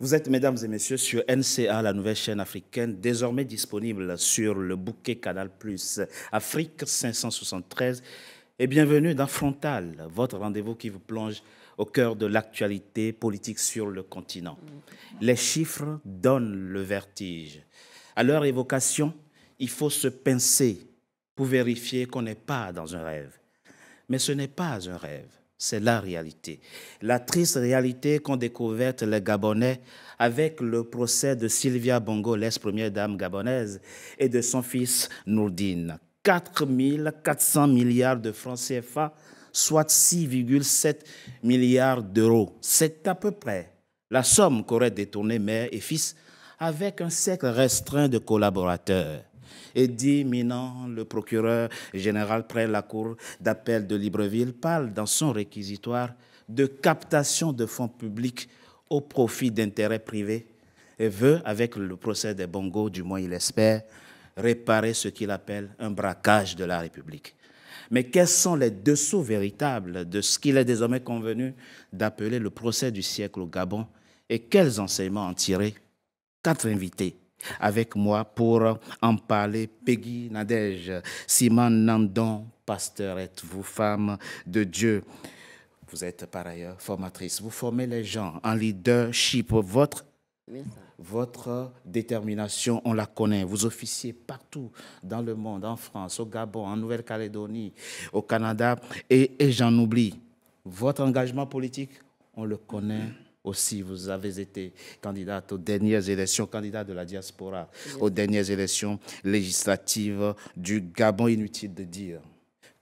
Vous êtes, mesdames et messieurs, sur NCA, la nouvelle chaîne africaine, désormais disponible sur le bouquet Canal+, Afrique 573. Et bienvenue dans Frontal, votre rendez-vous qui vous plonge au cœur de l'actualité politique sur le continent. Les chiffres donnent le vertige. À leur évocation, il faut se pincer pour vérifier qu'on n'est pas dans un rêve. Mais ce n'est pas un rêve. C'est la réalité. La triste réalité qu'ont découverte les Gabonais avec le procès de Sylvia Bongo, l'ex-première dame gabonaise, et de son fils Nourdine. 4 400 milliards de francs CFA, soit 6,7 milliards d'euros. C'est à peu près la somme qu'auraient détourné mère et fils avec un cercle restreint de collaborateurs. Eddy Minant, le procureur général près la cour d'appel de Libreville, parle dans son réquisitoire de captation de fonds publics au profit d'intérêts privés et veut, avec le procès des Bongo, du moins il espère, réparer ce qu'il appelle un braquage de la République. Mais quels sont les dessous véritables de ce qu'il est désormais convenu d'appeler le procès du siècle au Gabon et quels enseignements en tirer? 4 invités avec moi pour en parler. Peggy Nadège, Simone Nandon, pasteur, êtes-vous femme de Dieu? Vous êtes par ailleurs formatrice. Vous formez les gens en leadership. Votre détermination, on la connaît. Vous officiez partout dans le monde, en France, au Gabon, en Nouvelle-Calédonie, au Canada, et j'en oublie. Votre engagement politique, on le connaît aussi. Vous avez été candidate aux dernières élections, candidate de la diaspora, aux dernières élections législatives du Gabon. Inutile de dire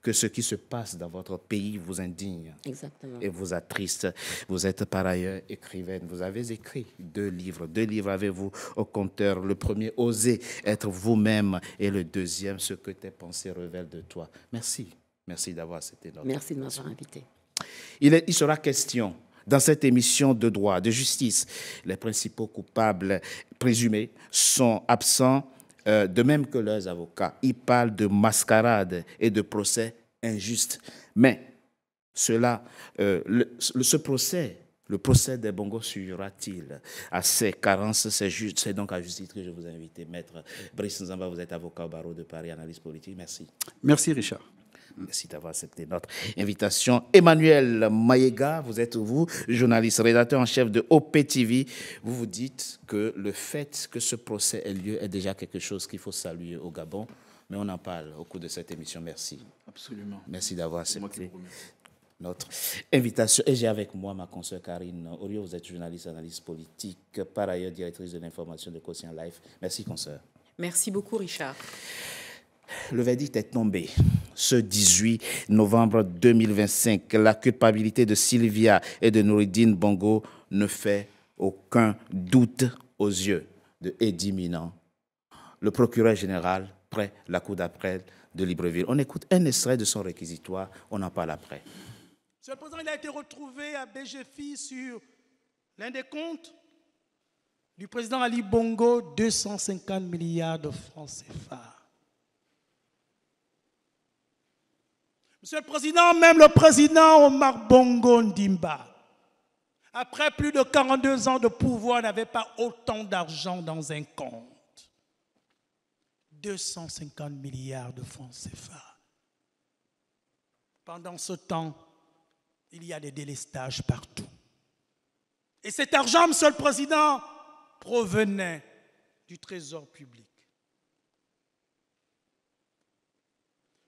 que ce qui se passe dans votre pays vous indigne. Exactement. Et vous attriste. Vous êtes par ailleurs écrivaine. Vous avez écrit 2 livres. 2 livres avez-vous au compteur. Le premier, Oser être vous-même. Et le deuxième, Ce que tes pensées révèlent de toi. Merci. Merci d'avoir accepté notre Merci de m'avoir invité. Il sera question dans cette émission de droit, de justice. Les principaux coupables présumés sont absents, de même que leurs avocats. Ils parlent de mascarade et de procès injustes. Mais ce procès, le procès des Bongo survivra-t-il à ces carences? C'est donc à justice que je vous ai invité. Maître Brice Nzamba, vous êtes avocat au barreau de Paris, analyste politique. Merci. Merci Richard. Merci d'avoir accepté notre invitation. Emmanuel Maïga, vous êtes journaliste, rédacteur en chef de OPTV. Vous vous dites que le fait que ce procès ait lieu est déjà quelque chose qu'il faut saluer au Gabon. Mais on en parle au cours de cette émission. Merci. Absolument. Merci d'avoir accepté notre invitation. Et j'ai avec moi ma consoeur Karine Orio. Vous êtes journaliste, analyste politique, par ailleurs directrice de l'information de Quotient Life. Merci, consoeur. Merci beaucoup, Richard. Le verdict est tombé ce 18 novembre 2025. La culpabilité de Sylvia et de Nourdine Bongo ne fait aucun doute aux yeux de Eddy Minant, le procureur général près la cour d'appel de Libreville. On écoute un extrait de son réquisitoire, on en parle après. Monsieur le Président, il a été retrouvé à BGFI sur l'un des comptes du président Ali Bongo, 250 milliards de francs CFA. Monsieur le Président, même le président Omar Bongo Ndimba, après plus de 42 ans de pouvoir, n'avait pas autant d'argent dans un compte. 250 milliards de francs CFA. Pendant ce temps, il y a des délestages partout. Et cet argent, Monsieur le Président, provenait du Trésor public.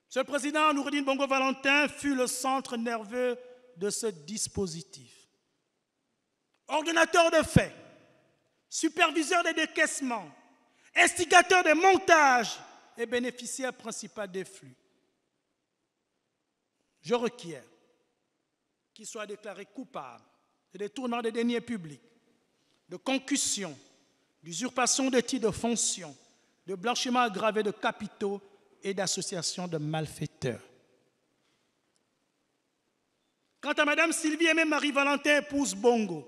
Monsieur le Président, Nourdine Bongo Valentin fut le centre nerveux de ce dispositif. Ordonnateur de faits, superviseur des décaissements, instigateur des montages et bénéficiaire principal des flux. Je requiers qu'il soit déclaré coupable de détournement des deniers publics, de concussion, d'usurpation de titres de fonction, de blanchiment aggravé de capitaux et d'association de malfaiteurs. Quant à Mme Sylvie Aimée Marie-Valentin, épouse Bongo,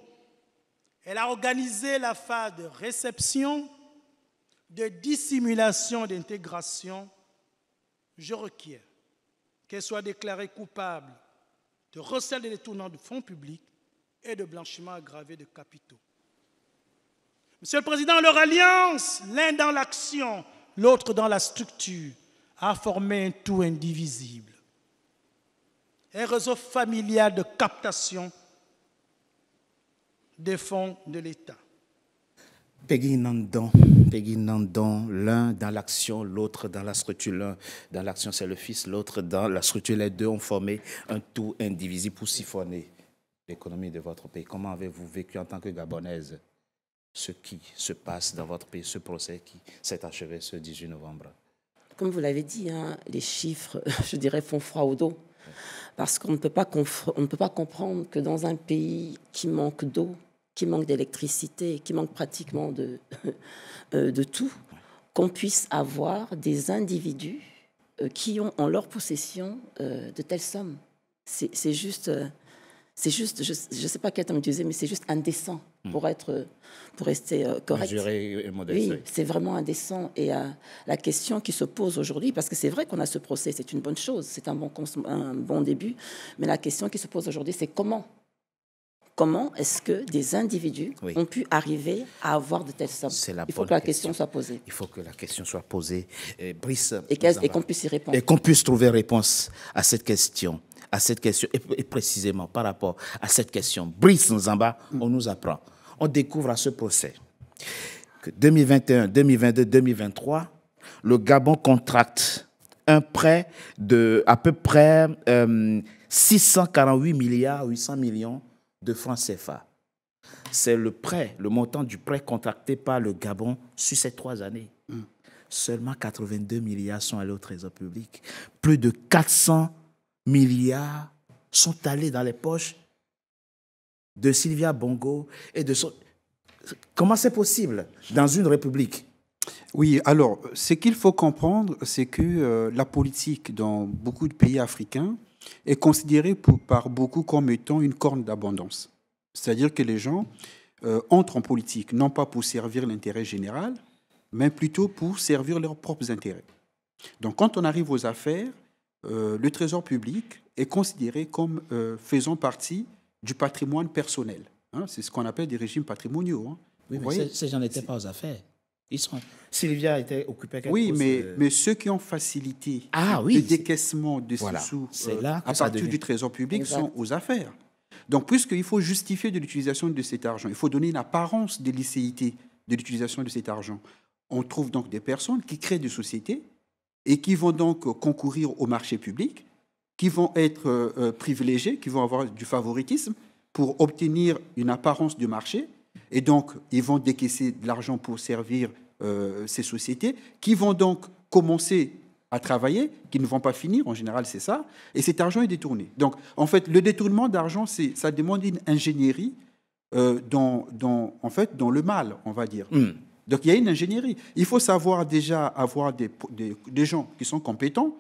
elle a organisé la phase de réception, de dissimulation et d'intégration. Je requiers qu'elle soit déclarée coupable de recel et détournement de fonds publics et de blanchiment aggravé de capitaux. Monsieur le Président, leur alliance, l'un dans l'action, l'autre dans la structure, a formé un tout indivisible. Un réseau familial de captation des fonds de l'État. Peggy Nandon, l'un dans l'action, l'autre dans la structure. L'un dans l'action, c'est le fils, l'autre dans la structure. Les deux ont formé un tout indivisible pour siphonner l'économie de votre pays. Comment avez-vous vécu en tant que Gabonaise ce qui se passe dans votre pays, ce procès qui s'est achevé ce 18 novembre? Comme vous l'avez dit, hein, les chiffres, je dirais, font froid au dos. Parce qu'on ne peut pas comprendre que dans un pays qui manque d'eau, qui manque d'électricité, qui manque pratiquement de tout, qu'on puisse avoir des individus qui ont en leur possession de telles sommes. C'est juste, je ne sais pas quel terme utiliser, mais c'est juste indécent pour rester correct. Mesuré et modeste. Oui, c'est vraiment indécent. Et la question qui se pose aujourd'hui, parce que c'est vrai qu'on a ce procès, c'est une bonne chose, c'est un bon début, mais la question qui se pose aujourd'hui, c'est comment est-ce que des individus ont pu arriver à avoir de telles sommes? Il faut que la question soit posée. Il faut que la question soit posée. Brice, et qu'on puisse y répondre. Et qu'on puisse trouver réponse à cette question. Et précisément par rapport à cette question. Brice Nzamba, on nous apprend. On découvre à ce procès que 2021, 2022, 2023, le Gabon contracte un prêt de à peu près 648 milliards 800 millions de francs CFA. C'est le montant du prêt contracté par le Gabon sur ces 3 années. Seulement 82 milliards sont allés au Trésor public. Plus de 400 milliards sont allés dans les poches de Sylvia Bongo et de son... Comment c'est possible dans une république? Oui, alors, ce qu'il faut comprendre, c'est que la politique dans beaucoup de pays africains est considérée par beaucoup comme étant une corne d'abondance. C'est-à-dire que les gens entrent en politique, non pas pour servir l'intérêt général, mais plutôt pour servir leurs propres intérêts. Donc, quand on arrive aux affaires, le trésor public est considéré comme faisant partie du patrimoine personnel. Hein, c'est ce qu'on appelle des régimes patrimoniaux. Hein. Oui, mais ces gens n'étaient pas aux affaires. Sylvia était occupée quelque Oui, chose mais ceux qui ont facilité le décaissement de ces sous à partir du trésor public sont aux affaires. Donc, puisqu'il faut justifier de l'utilisation de cet argent, il faut donner une apparence de licéité de l'utilisation de cet argent. On trouve donc des personnes qui créent des sociétés et qui vont donc concourir au marché public, qui vont être privilégiés, qui vont avoir du favoritisme pour obtenir une apparence de marché. Et donc, ils vont décaisser de l'argent pour servir ces sociétés, qui vont donc commencer à travailler, qui ne vont pas finir, en général, c'est ça. Et cet argent est détourné. Donc, en fait, le détournement d'argent, ça demande une ingénierie dans le mal, on va dire. Donc, il y a une ingénierie. Il faut savoir déjà avoir des gens qui sont compétents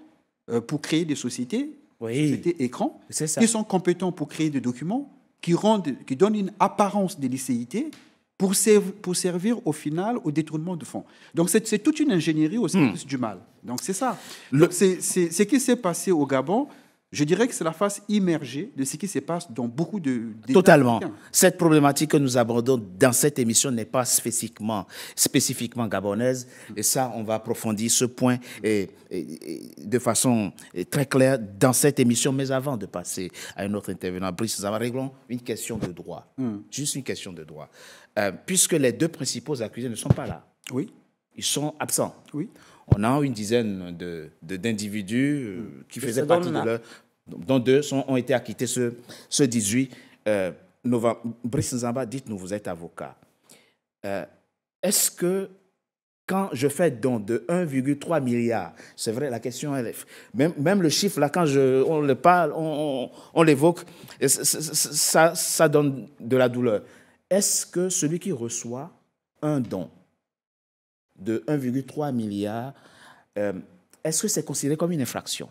pour créer des sociétés, sociétés écrans, qui sont compétents pour créer des documents, qui donnent une apparence de licéité pour servir au final au détournement de fonds. Donc, c'est toute une ingénierie au service du mal. Donc, c'est ça. C'est ce qui s'est passé au Gabon. Je dirais que c'est la face immergée de ce qui se passe dans beaucoup d'États. Totalement. Cette problématique que nous abordons dans cette émission n'est pas spécifiquement gabonaise. Et ça, on va approfondir ce point de façon très claire dans cette émission. Mais avant de passer à un autre intervenant, Brice Nzamba, réglons une question de droit. Juste une question de droit. Puisque les deux principaux accusés ne sont pas là. Oui. Ils sont absents. Oui. On a une dizaine d'individus qui faisaient partie de leur... dont 2 ont été acquittés ce 18 novembre. Brice Nzamba, dites-nous, vous êtes avocat. Est-ce que quand je fais don de 1,3 milliard, c'est vrai, la question, elle est, même le chiffre, là, quand on le parle, on l'évoque, ça donne de la douleur. Est-ce que celui qui reçoit un don de 1,3 milliard, est-ce que c'est considéré comme une infraction?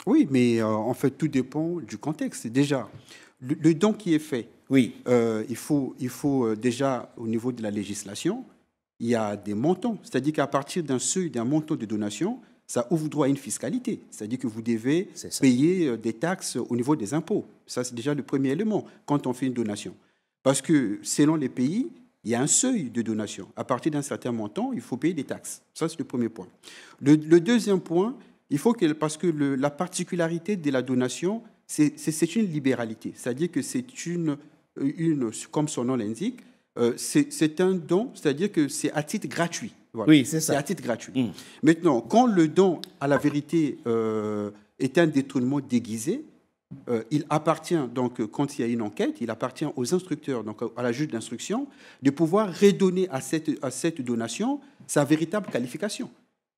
Oui, mais en fait, tout dépend du contexte. Déjà, le don qui est fait, oui. Il faut déjà, au niveau de la législation, il y a des montants. C'est-à-dire qu'à partir d'un seuil, d'un montant de donation, ça ouvre droit à une fiscalité. C'est-à-dire que vous devez payer des taxes au niveau des impôts. Ça, c'est déjà le premier élément quand on fait une donation. Parce que selon les pays, il y a un seuil de donation. À partir d'un certain montant, il faut payer des taxes. Ça, c'est le premier point. Le deuxième point, il faut que, parce que la particularité de la donation, c'est une libéralité. C'est-à-dire que c'est comme son nom l'indique, c'est un don, c'est-à-dire que c'est à titre gratuit. Voilà. Oui, c'est ça. C'est à titre gratuit. Maintenant, quand le don, à la vérité, est un détournement déguisé, il appartient, donc, quand il y a une enquête, il appartient aux instructeurs, donc à la juge d'instruction, de pouvoir redonner à cette donation sa véritable qualification.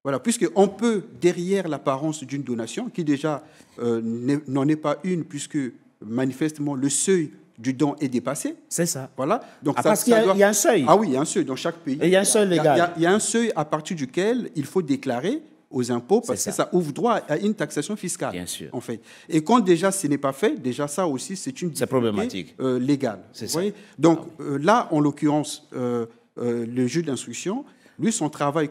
Voilà, puisqu'on peut, derrière l'apparence d'une donation, qui déjà n'en est pas une, puisque manifestement le seuil du don est dépassé. C'est ça. Voilà. Donc parce qu'il y a un seuil. Ah oui, il y a un seuil dans chaque pays. Et il y a un seuil légal. Il y a un seuil à partir duquel il faut déclarer aux impôts, parce que ça ouvre droit à une taxation fiscale. Bien sûr. En fait. Et quand déjà ce n'est pas fait, déjà ça aussi, c'est une difficulté problématique légale. C'est ça. Donc là, en l'occurrence, le juge d'instruction, lui, son travail,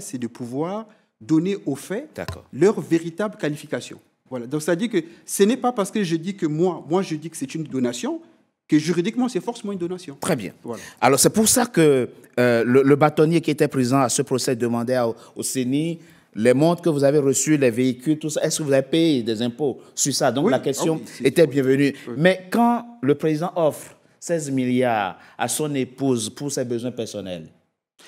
c'est de pouvoir donner aux faits leur véritable qualification. Voilà. Donc ça dit que ce n'est pas parce que je dis que moi je dis que c'est une donation, que juridiquement, c'est forcément une donation. Très bien. Voilà. Alors, c'est pour ça que le bâtonnier qui était présent à ce procès demandait au CENI les montres que vous avez reçues, les véhicules, tout ça. Est-ce que vous avez payé des impôts sur ça? Donc, la question était bienvenue. Oui. Mais quand le président offre 16 milliards à son épouse pour ses besoins personnels,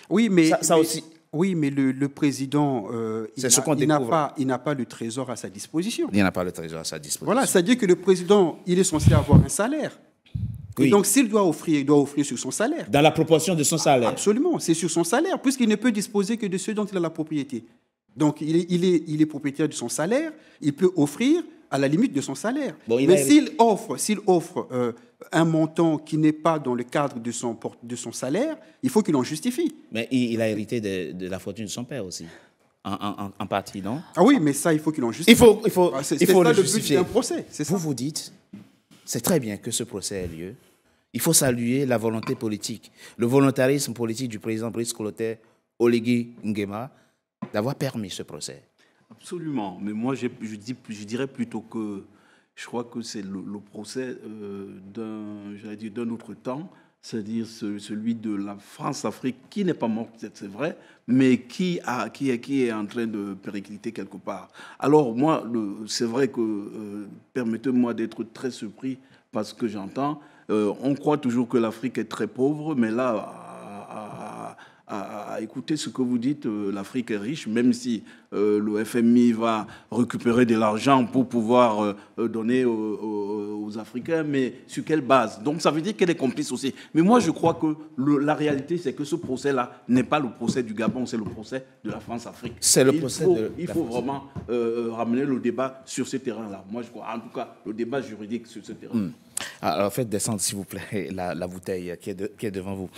oui, mais ça aussi... Oui, mais le président, il n'a pas le trésor à sa disposition. Il n'a pas le trésor à sa disposition. Voilà, c'est-à-dire que le président, il est censé avoir un salaire. Oui. Et donc, s'il doit offrir, il doit offrir sur son salaire. Dans la proportion de son salaire. Absolument, c'est sur son salaire, puisqu'il ne peut disposer que de ce dont il a la propriété. Donc, il est propriétaire de son salaire, il peut offrir à la limite de son salaire. Bon, mais s'il offre un montant qui n'est pas dans le cadre de son salaire, il faut qu'il en justifie. Mais il a hérité de la fortune de son père aussi, en partie, non? Ah oui, mais ça, il faut qu'il en justifie. Il faut le justifier. Le but d'un procès, c'est ça. Vous dites, c'est très bien que ce procès ait lieu. Il faut saluer la volonté politique, le volontarisme politique du président Brice Clotaire Oligui Nguema d'avoir permis ce procès. Absolument, mais moi je dirais plutôt que je crois que c'est le procès d'un autre temps, c'est-à-dire celui de la France-Afrique qui n'est pas morte, c'est vrai, mais qui est en train de péricliter quelque part. Alors moi, c'est vrai que, permettez-moi d'être très surpris par ce que j'entends. On croit toujours que l'Afrique est très pauvre, mais là, à écouter ce que vous dites, l'Afrique est riche, même si le FMI va récupérer de l'argent pour pouvoir donner aux Africains, mais sur quelle base? Donc ça veut dire qu'elle est complice aussi. Mais moi je crois que la réalité, c'est que ce procès-là n'est pas le procès du Gabon, c'est le procès de la France-Afrique. C'est le procès il faut vraiment ramener le débat sur ce terrain-là. Moi je crois, en tout cas, le débat juridique sur ce terrain. Alors faites descendre, s'il vous plaît, la bouteille qui est devant vous.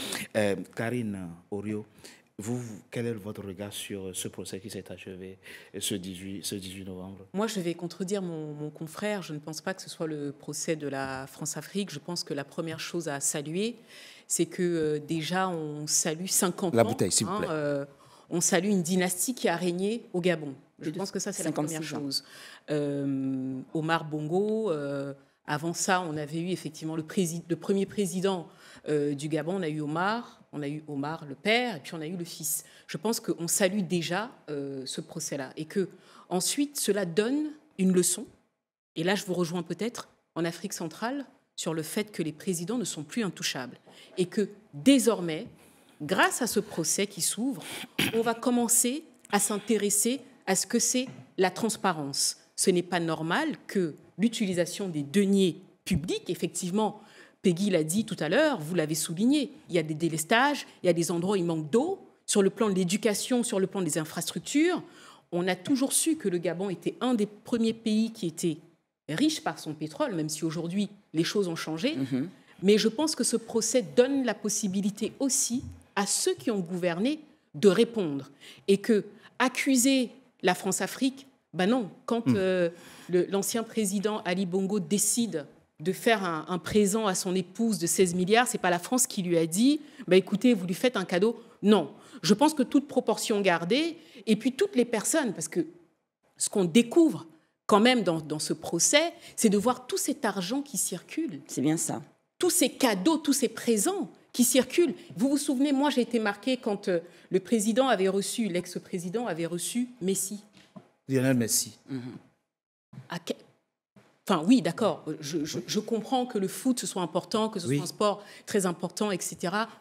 Karine Orio, quel est votre regard sur ce procès qui s'est achevé ce 18 novembre? Moi, je vais contredire mon confrère. Je ne pense pas que ce soit le procès de la France-Afrique. Je pense que la première chose à saluer, c'est que déjà, on salue 50 ans. La bouteille, s'il vous plaît. On salue une dynastie qui a régné au Gabon. Je pense que ça, c'est la première chose. Omar Bongo... avant ça, on avait eu effectivement le premier président du Gabon. On a eu Omar le père, et puis on a eu le fils. Je pense qu'on salue déjà ce procès-là. Et que ensuite, cela donne une leçon. Et là, je vous rejoins peut-être en Afrique centrale sur le fait que les présidents ne sont plus intouchables. Et que désormais, grâce à ce procès qui s'ouvre, on va commencer à s'intéresser à ce que c'est la transparence. Ce n'est pas normal que l'utilisation des deniers publics, effectivement, Peggy l'a dit tout à l'heure, vous l'avez souligné, il y a des délestages, il y a des endroits où il manque d'eau, sur le plan de l'éducation, sur le plan des infrastructures. On a toujours su que le Gabon était un des premiers pays qui était riche par son pétrole, même si aujourd'hui les choses ont changé. Mais je pense que ce procès donne la possibilité aussi à ceux qui ont gouverné de répondre. Et que accuser la France-Afrique, ben non, quand l'ancien président Ali Bongo décide de faire un présent à son épouse de 16 milliards, ce n'est pas la France qui lui a dit bah, « écoutez, vous lui faites un cadeau ». Non, je pense que toute proportion gardée, et puis toutes les personnes, parce que ce qu'on découvre quand même dans ce procès, c'est de voir tout cet argent qui circule. C'est bien ça. Tous ces cadeaux, tous ces présents qui circulent. Vous vous souvenez, moi j'ai été marquée quand le président avait reçu, l'ex-président avait reçu Messi. Lionel Messi. Enfin, oui, d'accord, je comprends que le foot ce soit important, que ce soit un sport très important, etc.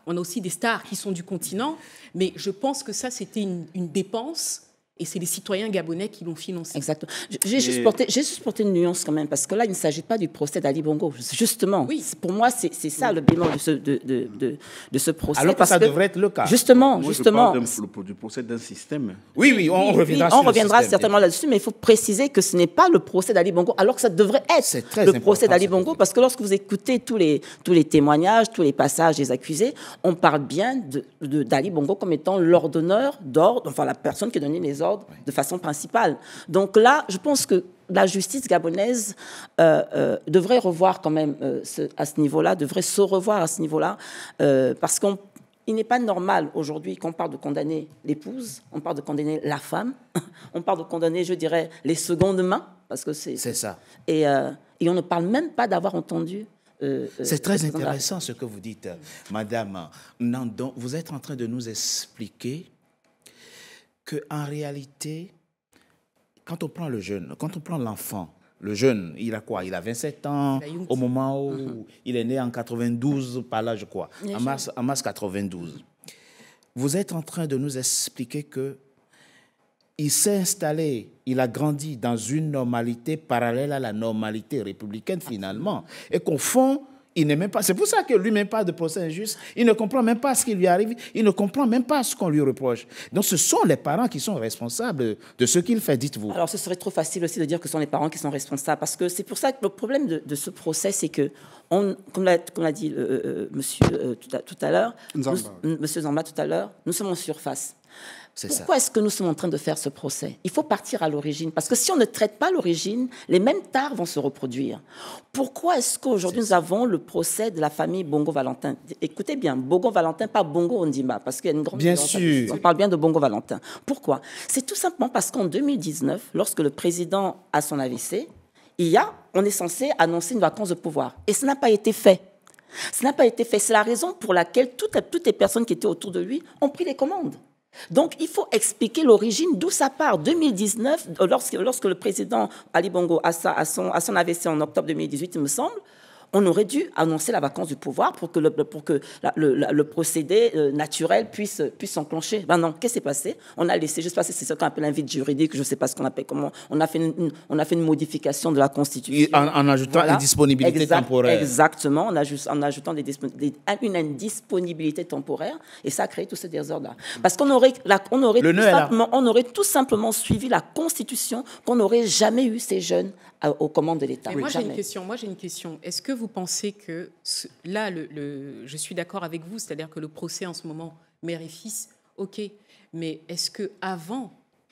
On a aussi des stars qui sont du continent, mais je pense que ça, c'était une dépense. Et c'est les citoyens gabonais qui l'ont financé. Exactement. J'ai juste porté une nuance quand même, parce que là, il ne s'agit pas du procès d'Ali Bongo. Justement, pour moi, c'est ça le bémol de ce procès. Alors que ça devrait être le cas. Justement. Moi, je parle du procès d'un système. Oui, on reviendra certainement là-dessus, mais il faut préciser que ce n'est pas le procès d'Ali Bongo, alors que ça devrait être le procès d'Ali Bongo, parce que lorsque vous écoutez tous les témoignages, tous les passages des accusés, on parle bien d'Ali Bongo comme étant l'ordonneur d'ordre, enfin la personne qui donnait les ordres de façon principale. Donc là, je pense que la justice gabonaise devrait revoir quand même à ce niveau-là, devrait se revoir à ce niveau-là, parce qu'il n'est pas normal aujourd'hui qu'on parle de condamner l'épouse, on parle de condamner la femme, on parle de condamner, je dirais, les secondes mains, parce que c'est ça. Et on ne parle même pas d'avoir entendu. C'est très intéressant ce que vous dites, Madame Nandon. Vous êtes en train de nous expliquer qu'en réalité, quand on prend le jeune, quand on prend l'enfant, le jeune, il a quoi? Il a 27 ans au moment où il est né en 92, par là, je crois, en mars 92. Vous êtes en train de nous expliquer qu'il s'est installé, il a grandi dans une normalité parallèle à la normalité républicaine, finalement, et qu'au fond, il n'est même pas. C'est pour ça que lui-même pas de procès injuste. Il ne comprend même pas ce qui lui arrive. Il ne comprend même pas ce qu'on lui reproche. Donc, ce sont les parents qui sont responsables de ce qu'il fait, dites-vous. Alors, ce serait trop facile aussi de dire que ce sont les parents qui sont responsables, parce que c'est pour ça que le problème de ce procès, c'est que, comme l'a dit monsieur tout à l'heure, monsieur Zamba tout à l'heure, nous sommes en surface. Pourquoi est-ce que nous sommes en train de faire ce procès? Il faut partir à l'origine, parce que si on ne traite pas l'origine, les mêmes tares vont se reproduire. Pourquoi est-ce qu'aujourd'hui nous avons le procès de la famille Bongo-Valentin? Écoutez bien, Bongo-Valentin, pas Bongo-Ondimba, parce qu'il y a une grande différence. Bien sûr. On parle bien de Bongo-Valentin. Pourquoi? C'est tout simplement parce qu'en 2019, lorsque le président a son AVC, on est censé annoncer une vacance de pouvoir. Et ça n'a pas été fait. Ça n'a pas été fait. C'est la raison pour laquelle toutes les personnes qui étaient autour de lui ont pris les commandes. Donc, il faut expliquer l'origine, d'où ça part. 2019, lorsque le président Ali Bongo a son AVC en octobre 2018, il me semble, on aurait dû annoncer la vacance du pouvoir pour que le procédé naturel puisse s'enclencher. Ben non, qu'est-ce qui s'est passé? On a laissé, je ne sais pas si c'est ce qu'on appelle un vide juridique, je ne sais pas ce qu'on appelle comment. On a fait une modification de la Constitution. En ajoutant une disponibilité temporaire. Exactement, en ajoutant une indisponibilité temporaire, et ça a créé tout ce désordre-là. Parce qu'on aurait tout simplement suivi la Constitution, qu'on n'aurait jamais eu ces jeunes aux commandes de l'État. Moi, j'ai une question. Est-ce que vous pensez que là, je suis d'accord avec vous, c'est-à-dire que le procès en ce moment, mère et fils, ok, mais est-ce que avant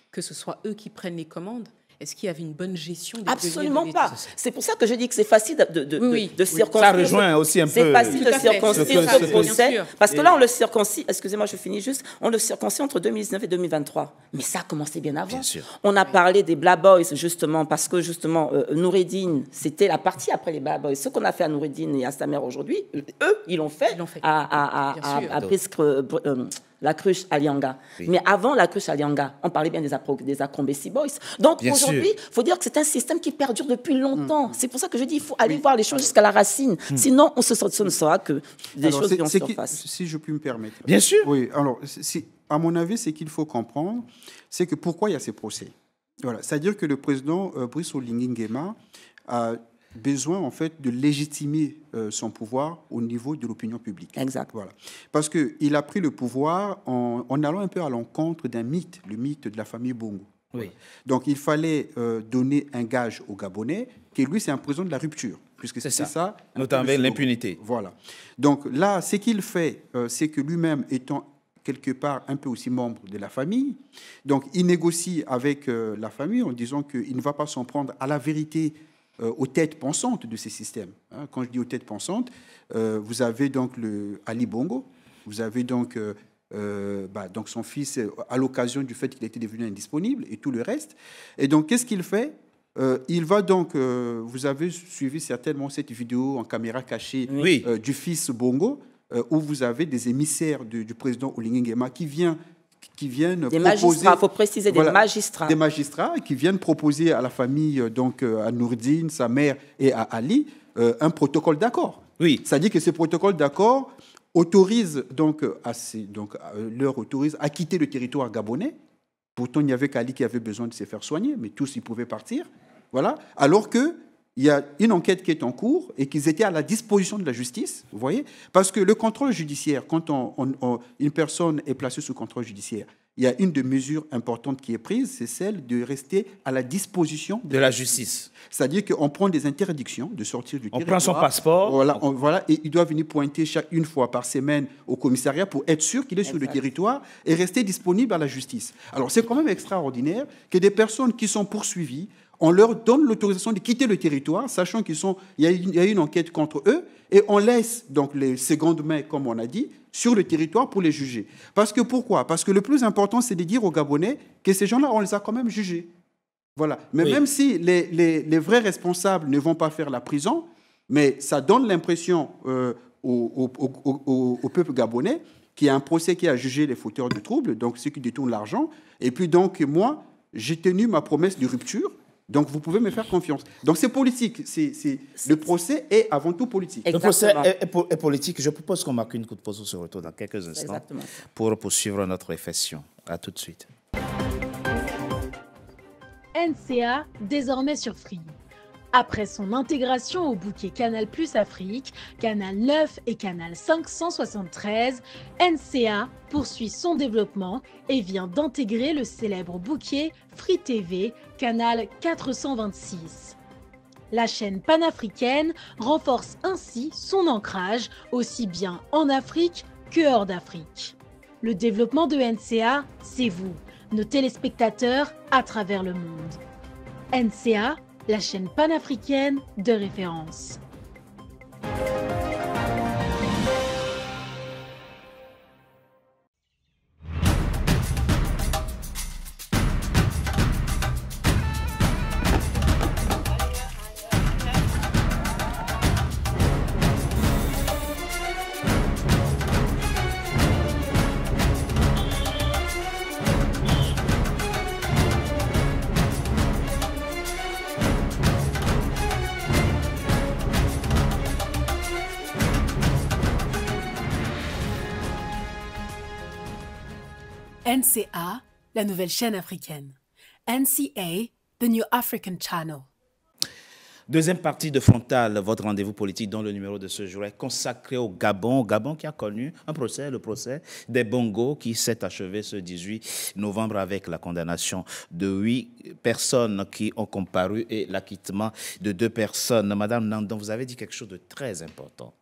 que ce soit eux qui prennent les commandes, est-ce qu'il y avait une bonne gestion des Absolument pas. C'est pour ça que je dis que c'est facile de circonscrire. Ça rejoint aussi un peu. C'est facile de circonscrire ce procès. Parce que là, on le circoncis, excusez-moi, je finis juste, on le circoncis entre 2019 et 2023. Mais ça a commencé bien avant. Bien sûr. On a parlé des Black Boys, justement, parce que, justement, Noureddine, c'était la partie après les Black Boys. Ce qu'on a fait à Noureddine et à sa mère aujourd'hui, eux, ils l'ont fait à la cruche Alianga. Oui. Mais avant la cruche Alianga, on parlait bien des Acrombessi Boys. Donc aujourd'hui, il faut dire que c'est un système qui perdure depuis longtemps. C'est pour ça que je dis qu'il faut aller voir les choses jusqu'à la racine. Sinon, on ne saura que des choses qui en surface. Si je puis me permettre. Bien sûr. Oui, alors, à mon avis, ce qu'il faut comprendre, c'est que pourquoi il y a ces procès. Voilà. C'est-à-dire que le président Brice Oligui Nguema a besoin, en fait, de légitimer son pouvoir au niveau de l'opinion publique. Exact. Voilà. Parce qu'il a pris le pouvoir en allant un peu à l'encontre d'un mythe, le mythe de la famille Bongo. Oui. Donc, il fallait donner un gage aux Gabonais, que lui, c'est un président de la rupture, puisque c'est ça. Notamment avec l'impunité. Voilà. Donc, là, ce qu'il fait, c'est que lui-même, étant quelque part un peu aussi membre de la famille, donc il négocie avec la famille en disant qu'il ne va pas s'en prendre à la vérité aux têtes pensantes de ces systèmes. Quand je dis aux têtes pensantes, vous avez donc Ali Bongo, vous avez donc son fils à l'occasion du fait qu'il était devenu indisponible et tout le reste. Et donc, qu'est-ce qu'il fait? Il va donc, vous avez suivi certainement cette vidéo en caméra cachée du fils Bongo, où vous avez des émissaires du président Oligui Nguema qui viennent des magistrats, il faut préciser, des magistrats. Des magistrats qui viennent proposer à la famille, donc à Nourdine, sa mère, et à Ali, un protocole d'accord. Oui. C'est-à-dire que ce protocole d'accord autorise leur autorise à quitter le territoire gabonais. Pourtant, il n'y avait qu'Ali qui avait besoin de se faire soigner, mais tous, ils pouvaient partir. Voilà. Alors qu'il y a une enquête qui est en cours et qu'ils étaient à la disposition de la justice, vous voyez. Parce que le contrôle judiciaire, quand une personne est placée sous contrôle judiciaire, il y a une des mesures importantes qui est prise, c'est celle de rester à la disposition de la justice. C'est-à-dire qu'on prend des interdictions de sortir du territoire. On prend son passeport. Voilà, et il doit venir pointer une fois par semaine au commissariat pour être sûr qu'il est sur le territoire et rester disponible à la justice. Alors, c'est quand même extraordinaire que des personnes qui sont poursuivies, on leur donne l'autorisation de quitter le territoire, sachant qu'il y a une enquête contre eux, et on laisse donc les secondes mains, comme on a dit, sur le territoire pour les juger. Pourquoi ? Parce que le plus important, c'est de dire aux Gabonais que ces gens-là, on les a quand même jugés. Voilà. Mais même si les vrais responsables ne vont pas faire la prison, mais ça donne l'impression au peuple gabonais qu'il y a un procès qui a jugé les fauteurs de troubles, donc ceux qui détournent l'argent. Et puis donc, moi, j'ai tenu ma promesse de rupture. Donc, vous pouvez me faire confiance. Donc, c'est politique. Le procès est avant tout politique. Exactement. Le procès est politique. Je propose qu'on marque une coup de pause sur le retour dans quelques instants pour poursuivre notre réflexion. À tout de suite. NCA, désormais sur Free. Après son intégration au bouquet Canal+ Afrique, Canal 9 et Canal 573, NCA poursuit son développement et vient d'intégrer le célèbre bouquet Free TV, Canal 426. La chaîne panafricaine renforce ainsi son ancrage aussi bien en Afrique que hors d'Afrique. Le développement de NCA, c'est vous, nos téléspectateurs à travers le monde. NCA, la chaîne panafricaine de référence. NCA, la nouvelle chaîne africaine. NCA, the New African Channel. Deuxième partie de Frontal, votre rendez-vous politique dont le numéro de ce jour est consacré au Gabon. Gabon qui a connu un procès, le procès des Bongo, qui s'est achevé ce 18 novembre avec la condamnation de 8 personnes qui ont comparu et l'acquittement de 2 personnes. Madame Nandon, vous avez dit quelque chose de très important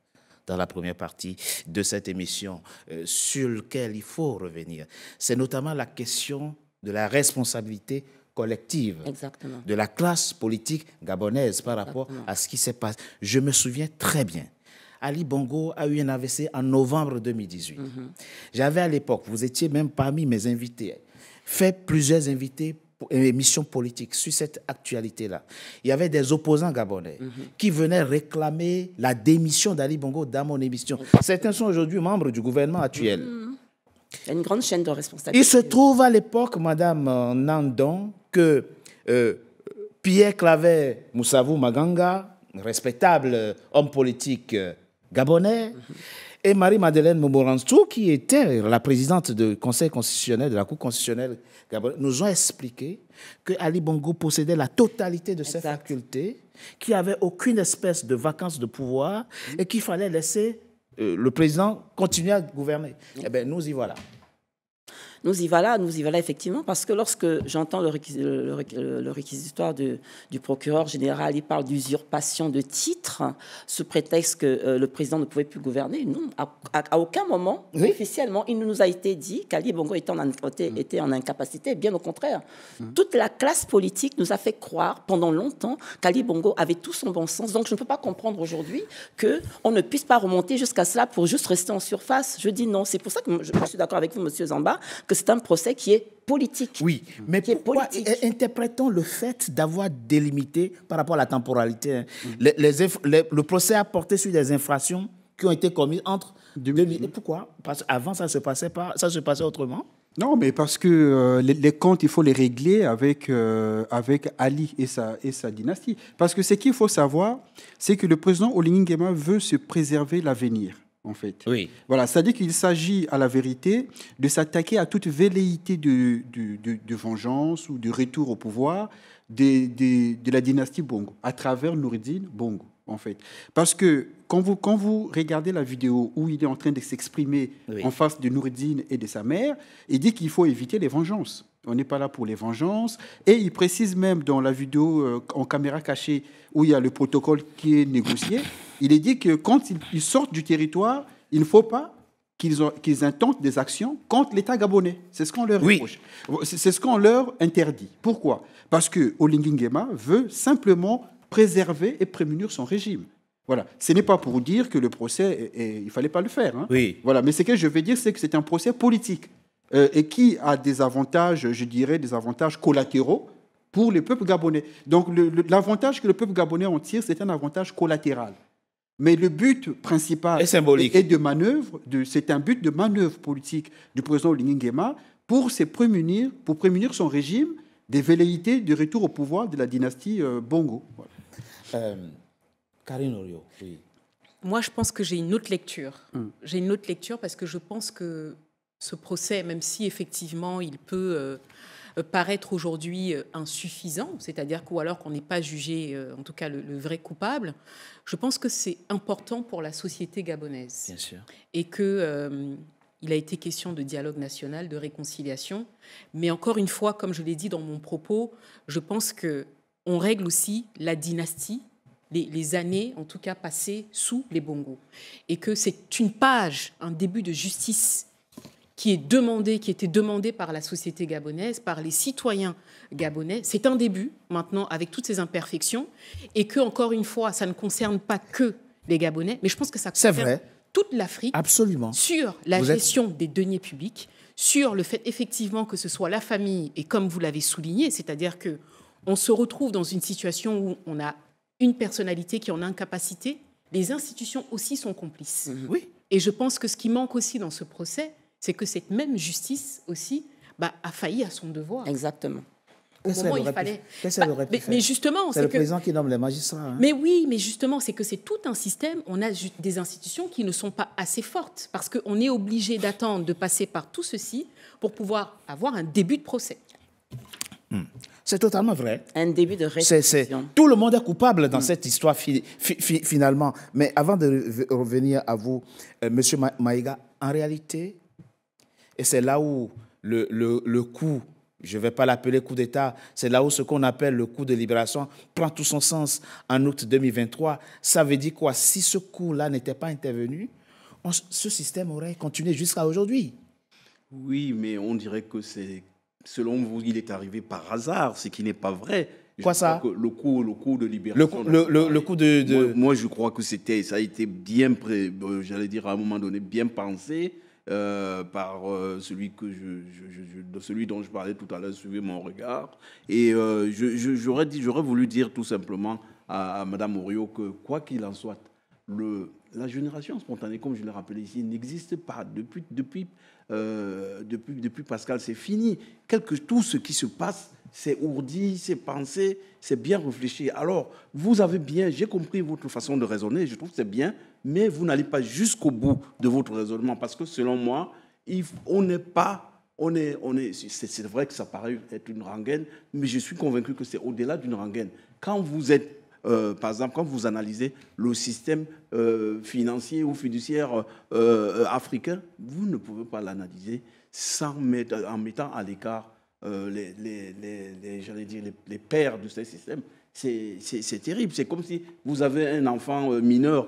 dans la première partie de cette émission, sur lequel il faut revenir. C'est notamment la question de la responsabilité collective de la classe politique gabonaise par rapport à ce qui s'est passé. Je me souviens très bien, Ali Bongo a eu un AVC en novembre 2018. J'avais à l'époque, vous étiez même parmi mes invités, fait plusieurs invités émissions politiques sur cette actualité-là. Il y avait des opposants gabonais qui venaient réclamer la démission d'Ali Bongo dans mon émission. Certains sont aujourd'hui membres du gouvernement actuel. Il y a une grande chaîne de responsabilité. Il se trouve à l'époque, Madame Nandon, que Pierre Claver Moussavou Maganga, respectable homme politique gabonais, et Marie-Madeleine Momorantou, qui était la présidente du Conseil constitutionnel, de la Cour constitutionnelle gabonaise, nous ont expliqué que Ali Bongo possédait la totalité de ses facultés, qu'il n'y avait aucune espèce de vacance de pouvoir et qu'il fallait laisser le président continuer à gouverner. Eh bien, nous y voilà. Nous y voilà effectivement, parce que lorsque j'entends le réquisitoire du procureur général, il parle d'usurpation de titres, sous prétexte que le président ne pouvait plus gouverner. Non, à aucun moment, officiellement, il ne nous a été dit qu'Ali Bongo était en incapacité, bien au contraire. Toute la classe politique nous a fait croire pendant longtemps qu'Ali Bongo avait tout son bon sens. Donc je ne peux pas comprendre aujourd'hui qu'on ne puisse pas remonter jusqu'à cela pour juste rester en surface. Je dis non. C'est pour ça que je suis d'accord avec vous, monsieur Zamba, que c'est un procès qui est politique. Oui, mais pourquoi interprétons le fait d'avoir délimité par rapport à la temporalité le procès a porté sur des infractions qui ont été commises entre 2000. Et pourquoi? Parce qu'avant, ça se passait autrement. Non, mais parce que les comptes, il faut les régler avec Ali et sa dynastie. Parce que ce qu'il faut savoir, c'est que le président Oligui Nguema veut se préserver l'avenir, en fait. Oui. Voilà, c'est-à-dire qu'il s'agit, à la vérité, de s'attaquer à toute velléité de vengeance ou de retour au pouvoir de la dynastie Bongo, à travers Noureddine Bongo, en fait. Parce que quand vous regardez la vidéo où il est en train de s'exprimer en face de Noureddine et de sa mère, il dit qu'il faut éviter les vengeances. On n'est pas là pour les vengeances. Et il précise même dans la vidéo en caméra cachée où il y a le protocole qui est négocié, il est dit que quand ils sortent du territoire, il ne faut pas qu'ils intentent des actions contre l'État gabonais. C'est ce qu'on leur reproche. C'est ce qu'on leur interdit. Pourquoi? Parce que Oligui Nguema veut simplement préserver et prémunir son régime. Voilà. Ce n'est pas pour dire que le procès, il ne fallait pas le faire. Hein. Oui. Voilà. Mais ce que je veux dire, c'est que c'est un procès politique et qui a des avantages, je dirais, des avantages collatéraux pour le peuple gabonais. Donc, l'avantage que le peuple gabonais en tire, c'est un avantage collatéral. Mais le but principal est de manœuvre, c'est un but de manœuvre politique du président Oligui Nguema pour prémunir son régime des velléités de retour au pouvoir de la dynastie Bongo. Voilà. Karine Orio, oui. Moi, je pense que j'ai une autre lecture. J'ai une autre lecture parce que je pense que ce procès, même si effectivement il peut paraître aujourd'hui insuffisant, c'est-à-dire qu'on n'est pas jugé, en tout cas le vrai coupable, je pense que c'est important pour la société gabonaise. Bien sûr. Et que il a été question de dialogue national, de réconciliation. Mais encore une fois, comme je l'ai dit dans mon propos, je pense qu'on règle aussi la dynastie, les années, en tout cas, passées sous les Bongo. Et que c'est une page, un début de justice qui était demandé par la société gabonaise, par les citoyens gabonais. C'est un début, maintenant, avec toutes ces imperfections. Et que, encore une fois, ça ne concerne pas que les Gabonais, mais je pense que ça concerne toute l'Afrique. Absolument. Sur la gestion des deniers publics, sur le fait, effectivement, que ce soit la famille, et comme vous l'avez souligné, c'est-à-dire qu'on se retrouve dans une situation où on a une personnalité qui est en incapacité, les institutions aussi sont complices. Oui. Et je pense que ce qui manque aussi dans ce procès, c'est que cette même justice aussi a failli à son devoir. Exactement. Au moment où il fallait. Qu'est-ce qu'elle aurait pu faire? Mais justement, c'est le président qui nomme les magistrats. Hein. Mais oui, mais justement, c'est que c'est tout un système. On a des institutions qui ne sont pas assez fortes parce qu'on est obligé d'attendre de passer par tout ceci pour pouvoir avoir un début de procès. C'est totalement vrai. Un début de réflexion. Tout le monde est coupable dans cette histoire finalement. Mais avant de revenir à vous, Monsieur Maïga, en réalité, et c'est là où le coup, je ne vais pas l'appeler coup d'État, c'est là où ce qu'on appelle le coup de libération prend tout son sens en août 2023. Ça veut dire quoi? Si ce coup-là n'était pas intervenu, ce système aurait continué jusqu'à aujourd'hui. Oui, mais on dirait que c'est, selon vous, il est arrivé par hasard, ce qui n'est pas vrai. Quoi ça? Le coup de libération. Le coup de... Moi, je crois que ça a été bien, j'allais dire à un moment donné, bien pensé. Par celui dont je parlais tout à l'heure, suivez mon regard. Et j'aurais voulu dire tout simplement à Mme Orio que, quoi qu'il en soit, la génération spontanée, comme je l'ai rappelé ici, n'existe pas. Depuis Pascal, c'est fini. Tout ce qui se passe, c'est ourdi, c'est pensé, c'est bien réfléchi. Alors, j'ai compris votre façon de raisonner, je trouve que c'est bien, mais vous n'allez pas jusqu'au bout de votre raisonnement, parce que selon moi, on n'est pas... C'est vrai que ça paraît être une rengaine, mais je suis convaincu que c'est au-delà d'une rengaine. Quand vous êtes, par exemple, quand vous analysez le système financier ou fiduciaire africain, vous ne pouvez pas l'analyser en mettant à l'écart les pères de ce système. C'est terrible. C'est comme si vous avez un enfant mineur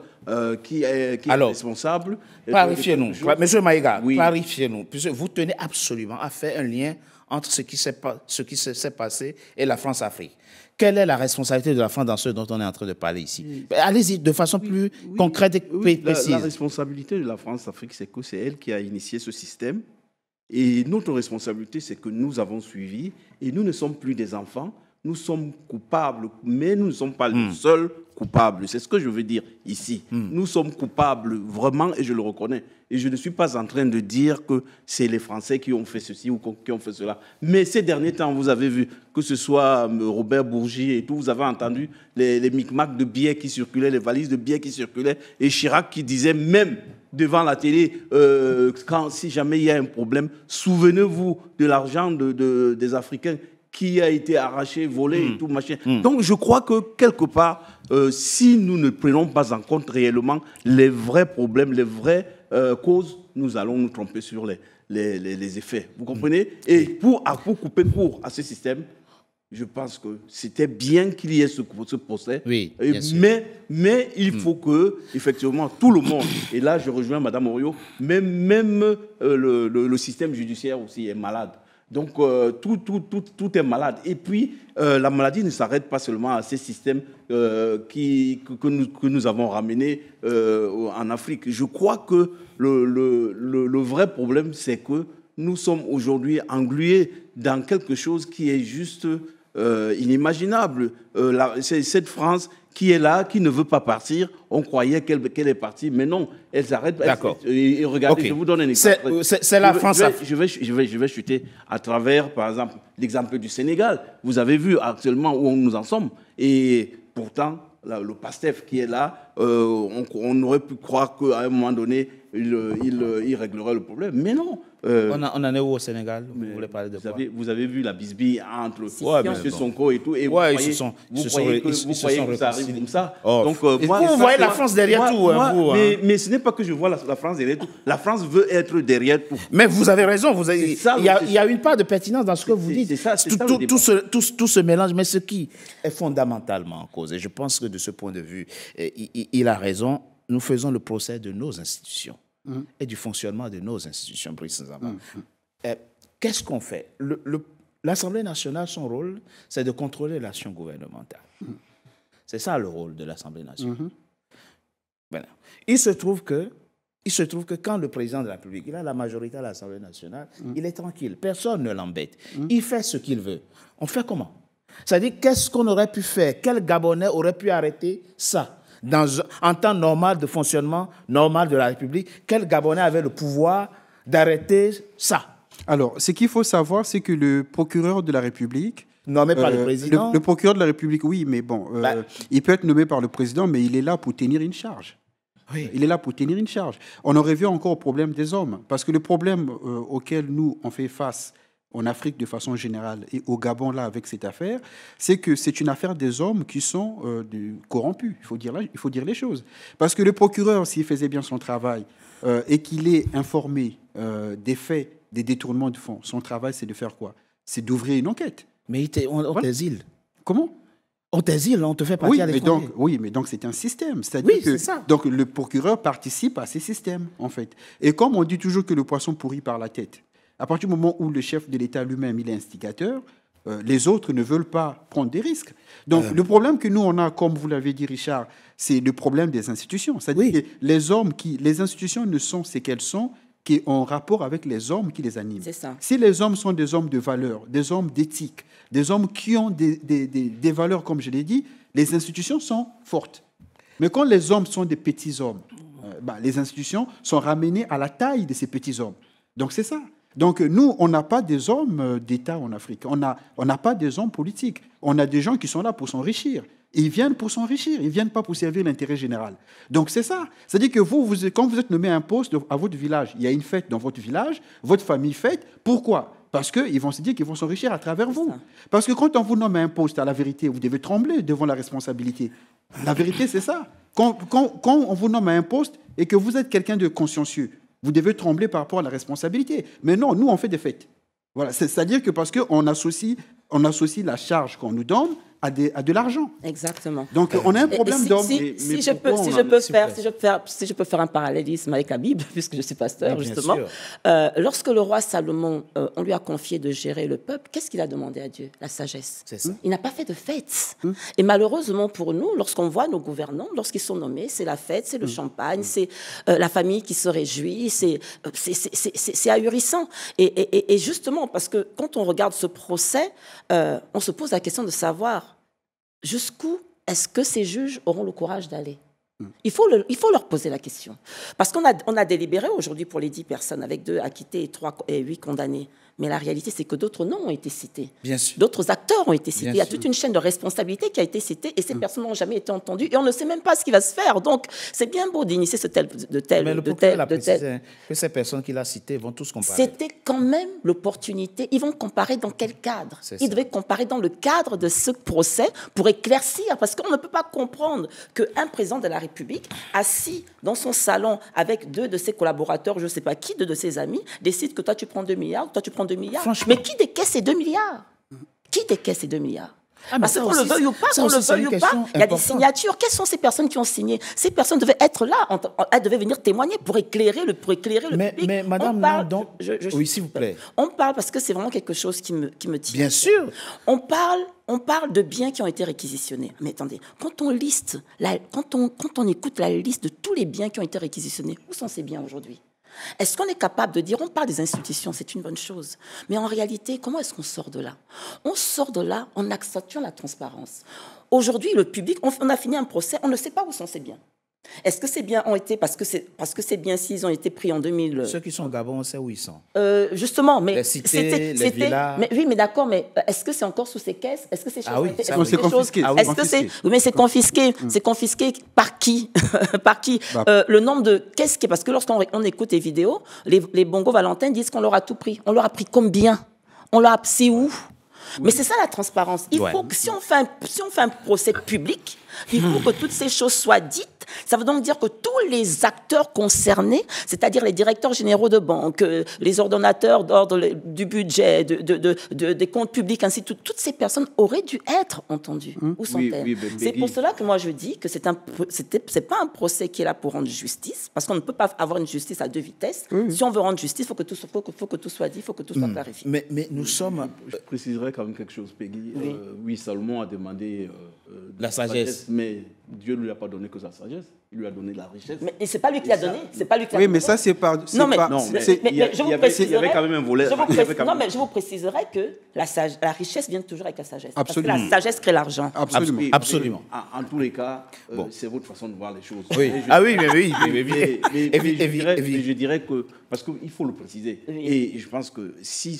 qui est responsable. Clarifiez-nous. Monsieur Maïga, oui. Clarifiez-nous. Puisque vous tenez absolument à faire un lien entre ce qui s'est passé et la France-Afrique. Quelle est la responsabilité de la France dans ce dont on est en train de parler ici? Allez-y, de façon plus concrète et précise. La responsabilité de la France-Afrique, c'est que c'est elle qui a initié ce système. Et notre responsabilité, c'est que nous avons suivi, et nous ne sommes plus des enfants. nous sommes coupables, mais nous ne sommes pas les seuls coupables. C'est ce que je veux dire ici. Nous sommes coupables vraiment, et je le reconnais. Et je ne suis pas en train de dire que c'est les Français qui ont fait ceci ou qui ont fait cela. Mais ces derniers temps, vous avez vu, que ce soit Robert Bourgi et tout, vous avez entendu les micmacs de billets qui circulaient, les valises de billets qui circulaient, et Chirac qui disait même devant la télé, si jamais il y a un problème, souvenez-vous de l'argent des Africains qui a été arraché, volé et tout, machin. Donc, je crois que, quelque part, si nous ne prenons pas en compte réellement les vrais problèmes, les vraies causes, nous allons nous tromper sur les effets. Vous comprenez? Et pour couper court à ce système, je pense que c'était bien qu'il y ait ce procès. Oui, mais il faut que, effectivement, tout le monde, et là je rejoins Mme Oriot, même le système judiciaire aussi est malade. Donc, tout est malade. Et puis, la maladie ne s'arrête pas seulement à ces systèmes que nous avons ramenés en Afrique. Je crois que le vrai problème, c'est que nous sommes aujourd'hui englués dans quelque chose qui est juste inimaginable. C'est cette France qui est là, qui ne veut pas partir. On croyait qu'elle est partie, mais non, elle s'arrête. D'accord. Et regardez, je vous donne un exemple. C'est la France. Je vais chuter à travers, par exemple, l'exemple du Sénégal. Vous avez vu actuellement où nous en sommes. Et pourtant, le PASTEF qui est là, on aurait pu croire qu'à un moment donné, il réglerait le problème. Mais non. On en est où au Sénégal? Vous voulez parler de quoi? Vous avez vu la bisbille entre M. Sonko et tout. Et vous croyez que ça arrive comme ça. Donc, vous voyez la France derrière tout. Mais ce n'est pas que je vois la France derrière tout. La France veut être derrière tout. Mais vous avez raison. Il y a une part de pertinence dans ce que vous dites. Tout se mélange. Mais ce qui est fondamentalement en cause, et je pense que de ce point de vue, il a raison, nous faisons le procès de nos institutions. Et du fonctionnement de nos institutions, Brice Nzamba. Qu'est-ce qu'on fait? L'Assemblée nationale, son rôle, c'est de contrôler l'action gouvernementale. C'est ça le rôle de l'Assemblée nationale. Voilà. Il se trouve que quand le président de la République, il a la majorité à l'Assemblée nationale, il est tranquille, personne ne l'embête. Il fait ce qu'il veut. On fait comment? C'est-à-dire, qu'est-ce qu'on aurait pu faire? Quel Gabonais aurait pu arrêter ça? En temps normal de fonctionnement normal de la République, quel Gabonais avait le pouvoir d'arrêter ça? Alors, ce qu'il faut savoir, c'est que le procureur de la République... Nommé par le président? Le procureur de la République, oui, mais bon, il peut être nommé par le président, mais il est là pour tenir une charge. Oui. Il est là pour tenir une charge. On en revient encore au problème des hommes, parce que le problème auquel nous, on fait face en Afrique de façon générale et au Gabon là avec cette affaire, c'est que c'est une affaire des hommes qui sont corrompus. Il faut dire les choses. Parce que le procureur, s'il faisait bien son travail et qu'il est informé des faits, des détournements de fonds, son travail c'est de faire quoi? C'est d'ouvrir une enquête. Mais on t'exile. Comment? On t'exile, on te fait partir à l'étranger. Oui, mais donc c'est un système. C'est-à-dire que ça. Donc le procureur participe à ces systèmes en fait. Et comme on dit toujours que le poisson pourrit par la tête, à partir du moment où le chef de l'État lui-même, il est instigateur, les autres ne veulent pas prendre des risques. Donc, le problème que nous, on a, comme vous l'avez dit, Richard, c'est le problème des institutions. C'est-à-dire que les institutions ne sont ce qu'elles sont qu'en rapport avec les hommes qui les animent. C'est ça. Si les hommes sont des hommes de valeur, des hommes d'éthique, des hommes qui ont des valeurs, comme je l'ai dit, les institutions sont fortes. Mais quand les hommes sont des petits hommes, les institutions sont ramenées à la taille de ces petits hommes. Donc, c'est ça. Donc, nous, on n'a pas des hommes d'État en Afrique. On n'a pas des hommes politiques. On a des gens qui sont là pour s'enrichir. Ils viennent pour s'enrichir. Ils ne viennent pas pour servir l'intérêt général. Donc, c'est ça. C'est-à-dire que quand vous êtes nommé à un poste à votre village, il y a une fête dans votre village, votre famille fête. Pourquoi? Parce qu'ils vont se dire qu'ils vont s'enrichir à travers vous. Parce que quand on vous nomme à un poste, à la vérité, vous devez trembler devant la responsabilité. La vérité, c'est ça. Quand on vous nomme à un poste et que vous êtes quelqu'un de consciencieux, vous devez trembler par rapport à la responsabilité. Mais non, nous, on fait des fêtes. Voilà, c'est-à-dire que parce qu'on associe la charge qu'on nous donne à de l'argent. Exactement. Donc, on a un problème d'homme. Si je peux faire un parallélisme avec la Bible, puisque je suis pasteur, justement. Lorsque le roi Salomon, on lui a confié de gérer le peuple, qu'est-ce qu'il a demandé à Dieu? La sagesse. C'est ça. Il n'a pas fait de fête. Et malheureusement pour nous, lorsqu'on voit nos gouvernants, lorsqu'ils sont nommés, c'est la fête, c'est le champagne, c'est la famille qui se réjouit, c'est ahurissant. Et justement, parce que quand on regarde ce procès, on se pose la question de savoir jusqu'où est-ce que ces juges auront le courage d'aller? Il faut leur poser la question. Parce qu'on a délibéré aujourd'hui pour les 10 personnes, avec 2 acquittés et 8 condamnés. Mais la réalité, c'est que d'autres noms ont été cités. Bien sûr. D'autres acteurs ont été cités. Il y a toute une chaîne de responsabilité qui a été citée et ces personnes n'ont jamais été entendues. Et on ne sait même pas ce qui va se faire. Donc, c'est bien beau d'initier Mais le procureur l'a précisé, que ces personnes qu'il a citées vont tous comparer. C'était quand même l'opportunité. Ils vont comparer dans quel cadre? Ils devaient comparer dans le cadre de ce procès pour éclaircir. Parce qu'on ne peut pas comprendre qu'un président de la République, assis dans son salon avec 2 de ses collaborateurs, je ne sais pas qui, 2 de ses amis, décide que toi tu prends 2 milliards, toi tu prends 2 milliards. Mais qui décaisse ces 2 milliards? Qui décaisse ces 2 milliards? Parce qu'on le veuille ou pas, il y a des signatures. Quelles sont ces personnes qui ont signé? Ces personnes devaient être là, elles devaient venir témoigner pour éclairer le public. Mais madame, oui, s'il vous plaît. On parle parce que c'est vraiment quelque chose qui me tient. Bien sûr. On parle de biens qui ont été réquisitionnés. Mais attendez, quand on écoute la liste de tous les biens qui ont été réquisitionnés, où sont ces biens aujourd'hui? Est-ce qu'on est capable de dire, on parle des institutions, c'est une bonne chose, mais en réalité, comment est-ce qu'on sort de là? On sort de là en accentuant la transparence. Aujourd'hui, le public, on a fini un procès, on ne sait pas où sont ces biens. Est-ce que ces biens ont été, parce que ces biens, s'ils ont été pris en 2000... Ceux qui sont au Gabon, on sait où ils sont. Justement, mais... Les cités, les villas... Oui, mais d'accord, mais est-ce que c'est encore sous ces caisses? Est-ce que ces choses ont été... c'est confisqué. Oui, mais c'est confisqué. C'est confisqué par qui? Par qui? Le nombre de... Qu'est-ce qui... Parce que lorsqu'on écoute les vidéos, les Bongo Valentin disent qu'on leur a tout pris. On leur a pris combien? On leur a... C'est où? Oui. Mais c'est ça la transparence. Il faut que si on fait un procès public, il faut que toutes ces choses soient dites. Ça veut donc dire que tous les acteurs concernés, c'est-à-dire les directeurs généraux de banque, les ordonnateurs d'ordre du budget, des comptes publics, ainsi de suite, toutes ces personnes auraient dû être entendues. Où sont-elles? C'est pour cela que moi je dis que c'est pas un procès qui est là pour rendre justice, parce qu'on ne peut pas avoir une justice à 2 vitesses. Si on veut rendre justice, il faut que tout soit dit, il faut que tout soit clarifié. Mais nous sommes... Je préciserai quand même quelque chose, Peggy. Oui, Salomon a demandé la sagesse. Mais Dieu ne lui a pas donné que sa sagesse, il lui a donné la richesse. Mais c'est pas lui qui l'a donné, c'est pas lui qui l'a donné. Oui, mais ça c'est pas... il y avait quand même un volet... mais je vous préciserai que la richesse vient toujours avec la sagesse. Absolument. Parce que la sagesse crée l'argent. Absolument. En tous les cas, c'est votre façon de voir les choses. Oui. Mais je dirais que... Parce qu'il faut le préciser. Et je pense que s'ils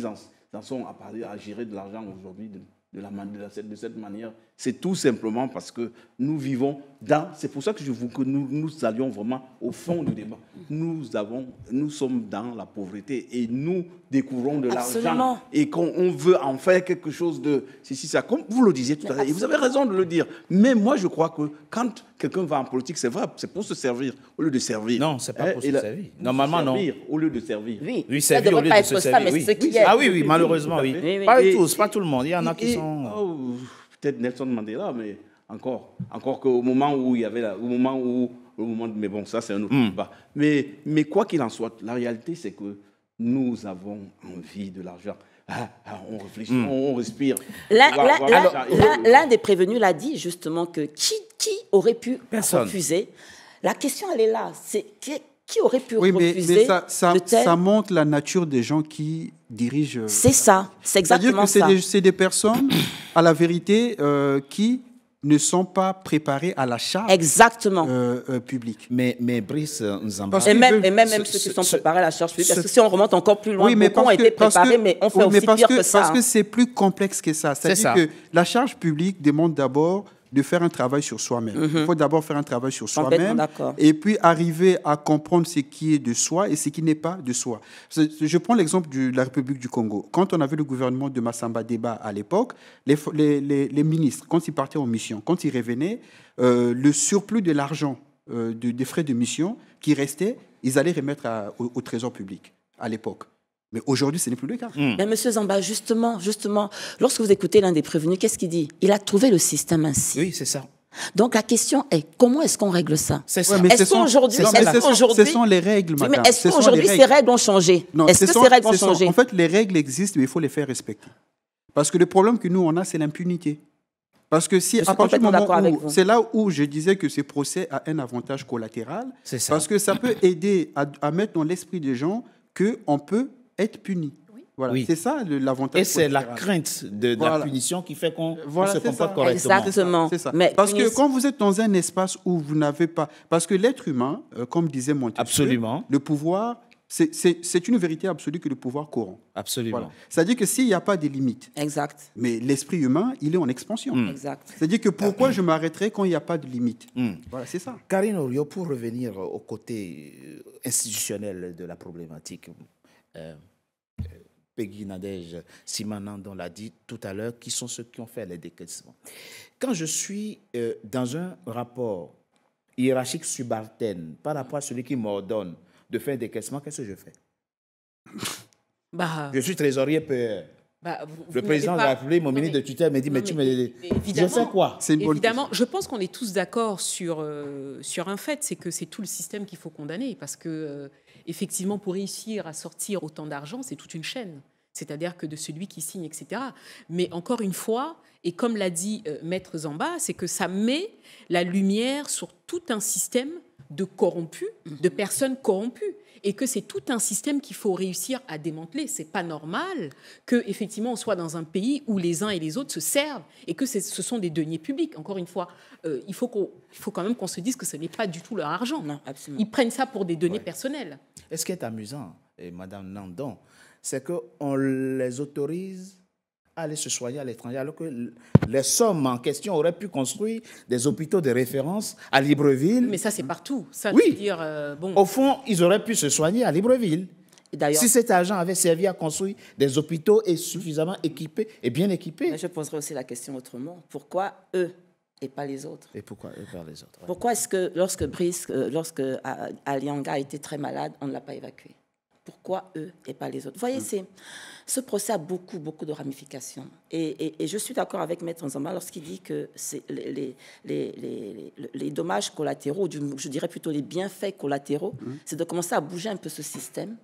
en sont à parler, à gérer de l'argent aujourd'hui de cette manière, c'est tout simplement parce que nous vivons dans... C'est pour ça que je veux que nous allions vraiment au fond du débat. Nous sommes dans la pauvreté et nous découvrons de l'argent. Et qu'on veut en faire quelque chose de... ça, comme vous le disiez tout à l'heure, et vous avez raison de le dire. Mais moi, je crois que quand quelqu'un va en politique, c'est vrai, c'est pour se servir au lieu de servir. Non, c'est pas pour se servir. Normalement, non. Servir au lieu de servir. Oui, servir au lieu de se servir. Oui, malheureusement, oui. Pas tous, pas tout le monde. Il y en a qui sont... Peut-être Nelson Mandela, mais encore qu'au moment où il y avait mais bon, ça c'est un autre débat. Mais quoi qu'il en soit, la réalité c'est que nous avons envie de l'argent. On réfléchit, on respire. L'un des prévenus l'a dit justement que qui aurait pu refuser? La question elle est là, c'est qui aurait pu refuser? Mais ça montre la nature des gens qui dirigent. C'est ça, c'est exactement ça. C'est-à-dire que c'est des personnes, à la vérité, qui ne sont pas préparés à la charge publique. Mais Brice nous en et même ceux qui sont préparés à la charge publique, parce que si on remonte encore plus loin, beaucoup ont été préparés, mais on fait aussi pire que ça. Parce que c'est plus complexe que ça. C'est-à-dire que la charge publique demande d'abord de faire un travail sur soi-même. Il faut d'abord faire un travail sur soi-même et puis arriver à comprendre ce qui est de soi et ce qui n'est pas de soi. Je prends l'exemple de la République du Congo. Quand on avait le gouvernement de Massamba Deba à l'époque, les ministres, quand ils partaient en mission, quand ils revenaient, le surplus de l'argent des frais de mission qui restait, ils allaient remettre au trésor public à l'époque. Mais aujourd'hui, ce n'est plus le cas. Mais M. Zamba, justement, lorsque vous écoutez l'un des prévenus, qu'est-ce qu'il dit? Il a trouvé le système ainsi. Oui, c'est ça. Donc la question est, comment est-ce qu'on règle ça? C'est ça. Ouais, ce sont les règles, madame. Mais est-ce qu'aujourd'hui, ces règles ont changé? Est-ce que ces règles ont changé? En fait, les règles existent, mais il faut les faire respecter. Parce que le problème que nous, on a, c'est l'impunité. Parce que si, à partir du moment où, c'est là où je disais que ce procès a un avantage collatéral, parce que ça peut aider à mettre dans l'esprit des gens qu'on peut être puni. Voilà, oui. C'est ça l'avantage. Et c'est la crainte de la punition qui fait qu'on se comporte correctement. Exactement. C'est ça. Parce que quand vous êtes dans un espace où vous n'avez pas... Parce que l'être humain, comme disait Montesquieu, absolument, le pouvoir... C'est une vérité absolue que le pouvoir corrompt. Absolument. Voilà. C'est-à-dire que s'il n'y a pas de limites, exact. Mais l'esprit humain, il est en expansion. Exact. C'est-à-dire que pourquoi je m'arrêterai quand il n'y a pas de limites? Voilà, c'est ça. Karine Orio, pour revenir au côté institutionnel de la problématique, Peggy Nadège Simanandon l'a dit tout à l'heure, qui sont ceux qui ont fait les décaissements. Quand je suis dans un rapport hiérarchique subalterne par rapport à celui qui m'ordonne de faire des décaissements, qu'est-ce que je fais? Je suis trésorier PE. Le président de la République, mon ministre de tutelle, me dit, mais tu me... Je fais quoi? Évidemment, je pense qu'on est tous d'accord sur un fait, c'est que c'est tout le système qu'il faut condamner, parce que, effectivement, pour réussir à sortir autant d'argent, c'est toute une chaîne. C'est-à-dire que de celui qui signe, etc. Mais encore une fois, et comme l'a dit Maître Zamba, c'est que ça met la lumière sur tout un système de corrompus, de personnes corrompues, et que c'est tout un système qu'il faut réussir à démanteler. C'est pas normal que effectivement on soit dans un pays où les uns et les autres se servent et que ce sont des deniers publics. Encore une fois, il faut quand même qu'on se dise que ce n'est pas du tout leur argent. Non, absolument. Ils prennent ça pour des données personnelles. Et ce qui est amusant, et Madame Nandon, c'est qu'on les autorise à aller se soigner à l'étranger, alors que les sommes en question auraient pu construire des hôpitaux de référence à Libreville. Mais ça, c'est partout. Ça, oui. Veut dire, bon. Au fond, ils auraient pu se soigner à Libreville. Si cet argent avait servi à construire des hôpitaux suffisamment équipés et bien équipés. Mais je poserai aussi la question autrement. Pourquoi eux et pas les autres? Et pourquoi eux et pas les autres? Pourquoi est-ce que lorsque Alianga a été très malade, on ne l'a pas évacué? Pourquoi eux et pas les autres? Vous voyez, ce procès a beaucoup de ramifications. Et je suis d'accord avec Maître Nzamba lorsqu'il dit que les dommages collatéraux, je dirais plutôt les bienfaits collatéraux, c'est de commencer à bouger un peu ce système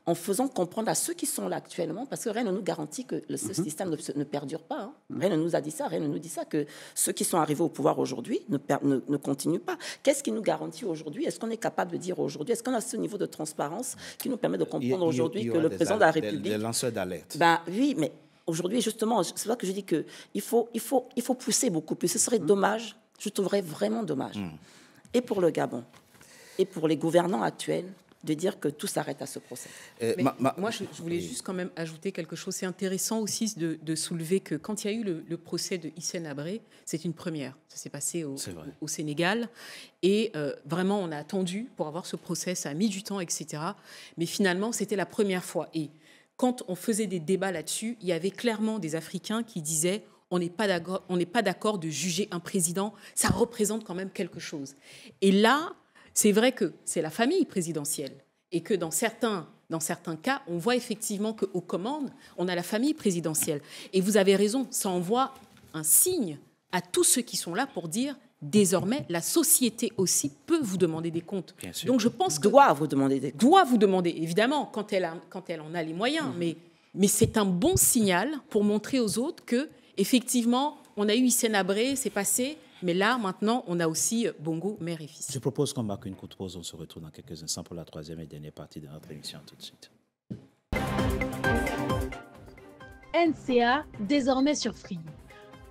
en faisant comprendre à ceux qui sont là actuellement, parce que rien ne nous garantit que ce système ne perdure pas. Hein. Rien ne nous a dit ça, rien ne nous dit ça, que ceux qui sont arrivés au pouvoir aujourd'hui ne continuent pas. Qu'est-ce qui nous garantit aujourd'hui? Est-ce qu'on est capable de dire aujourd'hui? Est-ce qu'on a ce niveau de transparence qui nous permet de comprendre aujourd'hui que le président de la République... Des lanceurs d'alerte. Oui, mais aujourd'hui, justement, c'est là que je dis qu'il faut pousser beaucoup plus. Ce serait dommage, je trouverais vraiment dommage. Et pour le Gabon, et pour les gouvernants actuels, de dire que tout s'arrête à ce procès. Moi, je voulais juste quand même ajouter quelque chose. C'est intéressant aussi de soulever que quand il y a eu le procès de Hissène Habré, c'est une première. Ça s'est passé au Sénégal. Et vraiment, on a attendu pour avoir ce procès. Ça a mis du temps, etc. Mais finalement, c'était la première fois. Et quand on faisait des débats là-dessus, il y avait clairement des Africains qui disaient on n'est pas d'accord de juger un président. Ça représente quand même quelque chose. Et là... C'est vrai que c'est la famille présidentielle et que dans certains cas, on voit effectivement qu'aux commandes, on a la famille présidentielle. Et vous avez raison, ça envoie un signe à tous ceux qui sont là pour dire désormais, la société aussi peut vous demander des comptes. Bien sûr. Donc je pense que doit vous demander des comptes. Doit vous demander, évidemment, quand elle en a les moyens. Mais c'est un bon signal pour montrer aux autres que effectivement, on a eu Hissène Habré, c'est passé. Mais là, maintenant, on a aussi Bongo, mère et fils. Je propose qu'on marque une courte pause. On se retrouve dans quelques instants pour la troisième et dernière partie de notre émission. Tout de suite. NCA, désormais sur Free.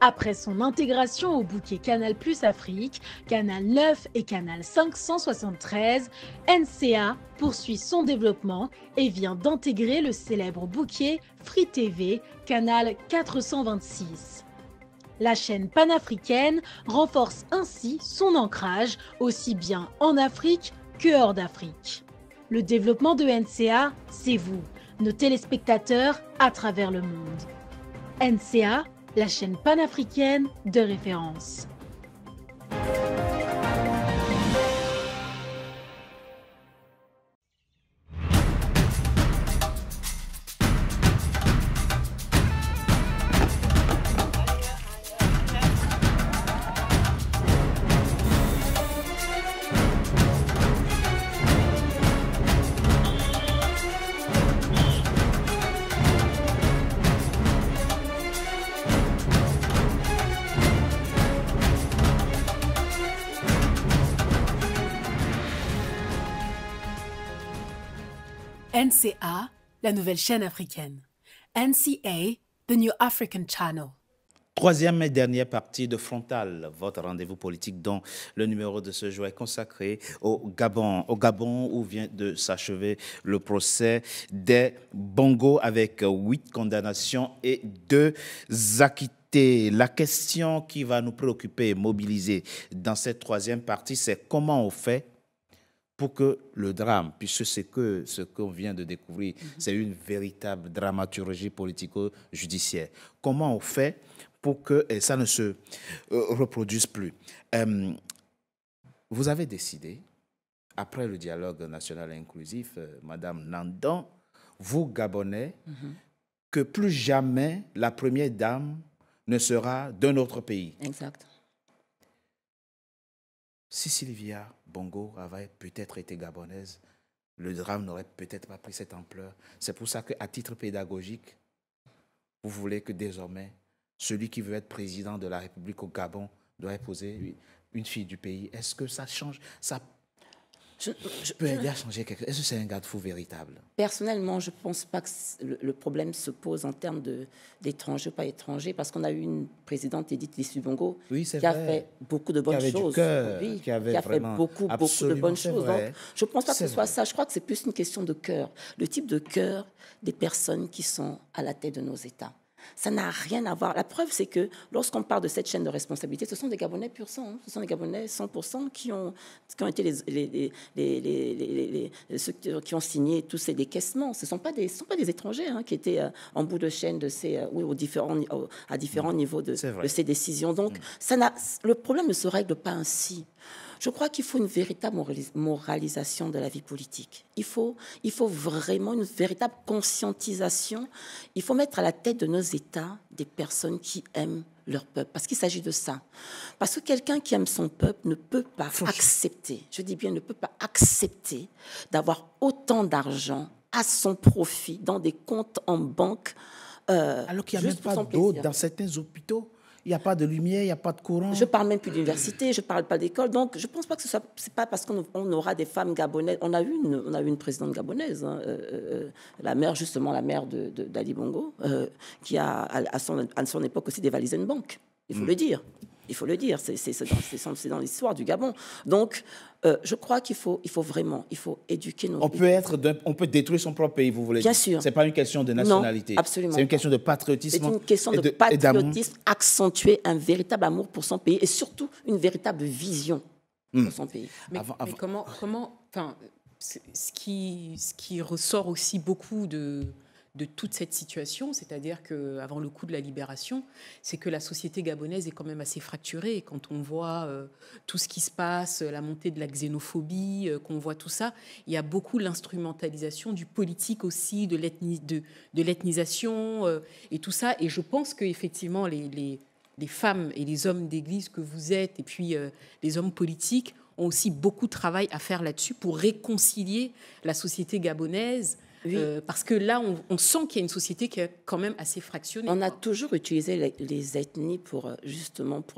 Après son intégration au bouquet Canal+ Afrique, Canal 9 et Canal 573, NCA poursuit son développement et vient d'intégrer le célèbre bouquet Free TV, Canal 426. La chaîne panafricaine renforce ainsi son ancrage aussi bien en Afrique que hors d'Afrique. Le développement de NCA, c'est vous, nos téléspectateurs à travers le monde. NCA, la chaîne panafricaine de référence. NCA, la nouvelle chaîne africaine. NCA, the New African Channel. Troisième et dernière partie de Frontal, votre rendez-vous politique dont le numéro de ce jour est consacré au Gabon. Au Gabon où vient de s'achever le procès des Bongo avec 8 condamnations et 2 acquittés. La question qui va nous préoccuper et mobiliser dans cette troisième partie, c'est comment on fait pour que le drame, puisque ce qu'on vient de découvrir, c'est une véritable dramaturgie politico-judiciaire. Comment on fait pour que ça ne se reproduise plus? Vous avez décidé, après le dialogue national inclusif, Madame Nandon, vous, Gabonais, que plus jamais la première dame ne sera d'un autre pays. Exact. Si Sylvia Bongo avait peut-être été gabonaise, le drame n'aurait peut-être pas pris cette ampleur. C'est pour ça qu'à titre pédagogique, vous voulez que désormais, celui qui veut être président de la République au Gabon doit épouser une fille du pays. Est-ce que ça change? Ça peut aider à changer quelque chose? Est-ce que c'est un garde-fou véritable? Personnellement, je ne pense pas que le problème se pose en termes d'étrangers ou pas étrangers, parce qu'on a eu une présidente, Edith Lissou-Bongo, qui a fait beaucoup de bonnes choses. Qui a fait beaucoup de bonnes choses. Donc, je ne pense pas que ce soit ça. Je crois que c'est plus une question de cœur. Le type de cœur des personnes qui sont à la tête de nos États. Ça n'a rien à voir. La preuve, c'est que lorsqu'on parle de cette chaîne de responsabilité, ce sont des Gabonais pur sang. Ce sont des Gabonais 100% qui ont été ceux qui ont signé tous ces décaissements. Ce ne sont pas des étrangers qui étaient en bout de chaîne de à différents niveaux de ces décisions. Donc, le problème ne se règle pas ainsi. Je crois qu'il faut une véritable moralisation de la vie politique. Il faut vraiment une véritable conscientisation. Il faut mettre à la tête de nos États des personnes qui aiment leur peuple, parce qu'il s'agit de ça. Parce que quelqu'un qui aime son peuple ne peut pas accepter, je dis bien ne peut pas accepter d'avoir autant d'argent à son profit dans des comptes en banque. Alors qu'il n'y a même pas d'eau dans certains hôpitaux. Il n'y a pas de lumière, il n'y a pas de courant. Je ne parle même plus d'université, je ne parle pas d'école. Donc, je ne pense pas que ce n'est pas parce qu'on aura des femmes gabonaises. On a eu une présidente gabonaise, la mère d'Ali Bongo, qui a à son époque aussi dévalisé une banque. Il faut le dire. Il faut le dire, c'est dans l'histoire du Gabon. Donc, je crois qu'il faut vraiment éduquer nos pays. On peut détruire son propre pays, vous voulez dire? Bien sûr. Ce n'est pas une question de nationalité. Non, absolument. C'est une question de patriotisme. C'est une question de patriotisme, accentuer un véritable amour pour son pays et surtout une véritable vision pour son pays. Mais comment ce qui ressort aussi beaucoup de toute cette situation, c'est-à-dire qu'avant le coup de la libération, c'est que la société gabonaise est quand même assez fracturée. Quand on voit tout ce qui se passe, la montée de la xénophobie, qu'on voit tout ça, il y a beaucoup l'instrumentalisation du politique aussi, de l'ethnisation et tout ça. Et je pense qu'effectivement, les femmes et les hommes d'église que vous êtes, et puis les hommes politiques, ont aussi beaucoup de travail à faire là-dessus pour réconcilier la société gabonaise. Oui. Parce que là, on sent qu'il y a une société qui est quand même assez fractionnée. On a toujours utilisé les ethnies pour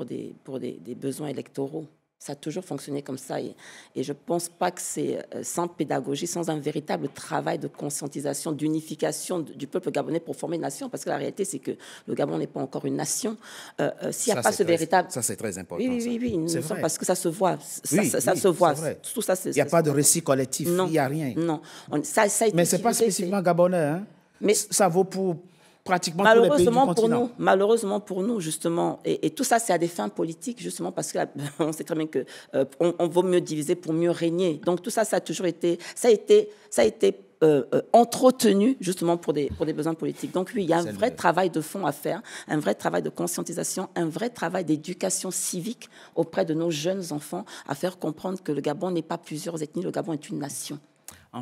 des besoins électoraux. Ça a toujours fonctionné comme ça. Et je ne pense pas que c'est sans pédagogie, sans un véritable travail de conscientisation, d'unification du peuple gabonais pour former une nation. Parce que la réalité, c'est que le Gabon n'est pas encore une nation. S'il n'y a pas ce véritable... Ça, c'est très important. Oui. C'est vrai. Parce que ça se voit. Ça se voit. Tout ça, il n'y a pas de récit collectif. Non. Il n'y a rien. Non. Mais ce n'est pas spécifiquement gabonais. Hein? Mais ça vaut pour... pratiquement tous les pays du continent. Malheureusement pour nous, justement, et tout ça, c'est à des fins politiques, justement, parce qu'on sait très bien qu'on vaut mieux diviser pour mieux régner. Donc tout ça, ça a été entretenu, justement, pour des besoins politiques. Donc oui, il y a un vrai travail de fond à faire, un vrai travail de conscientisation, un vrai travail d'éducation civique auprès de nos jeunes enfants, à faire comprendre que le Gabon n'est pas plusieurs ethnies, le Gabon est une nation.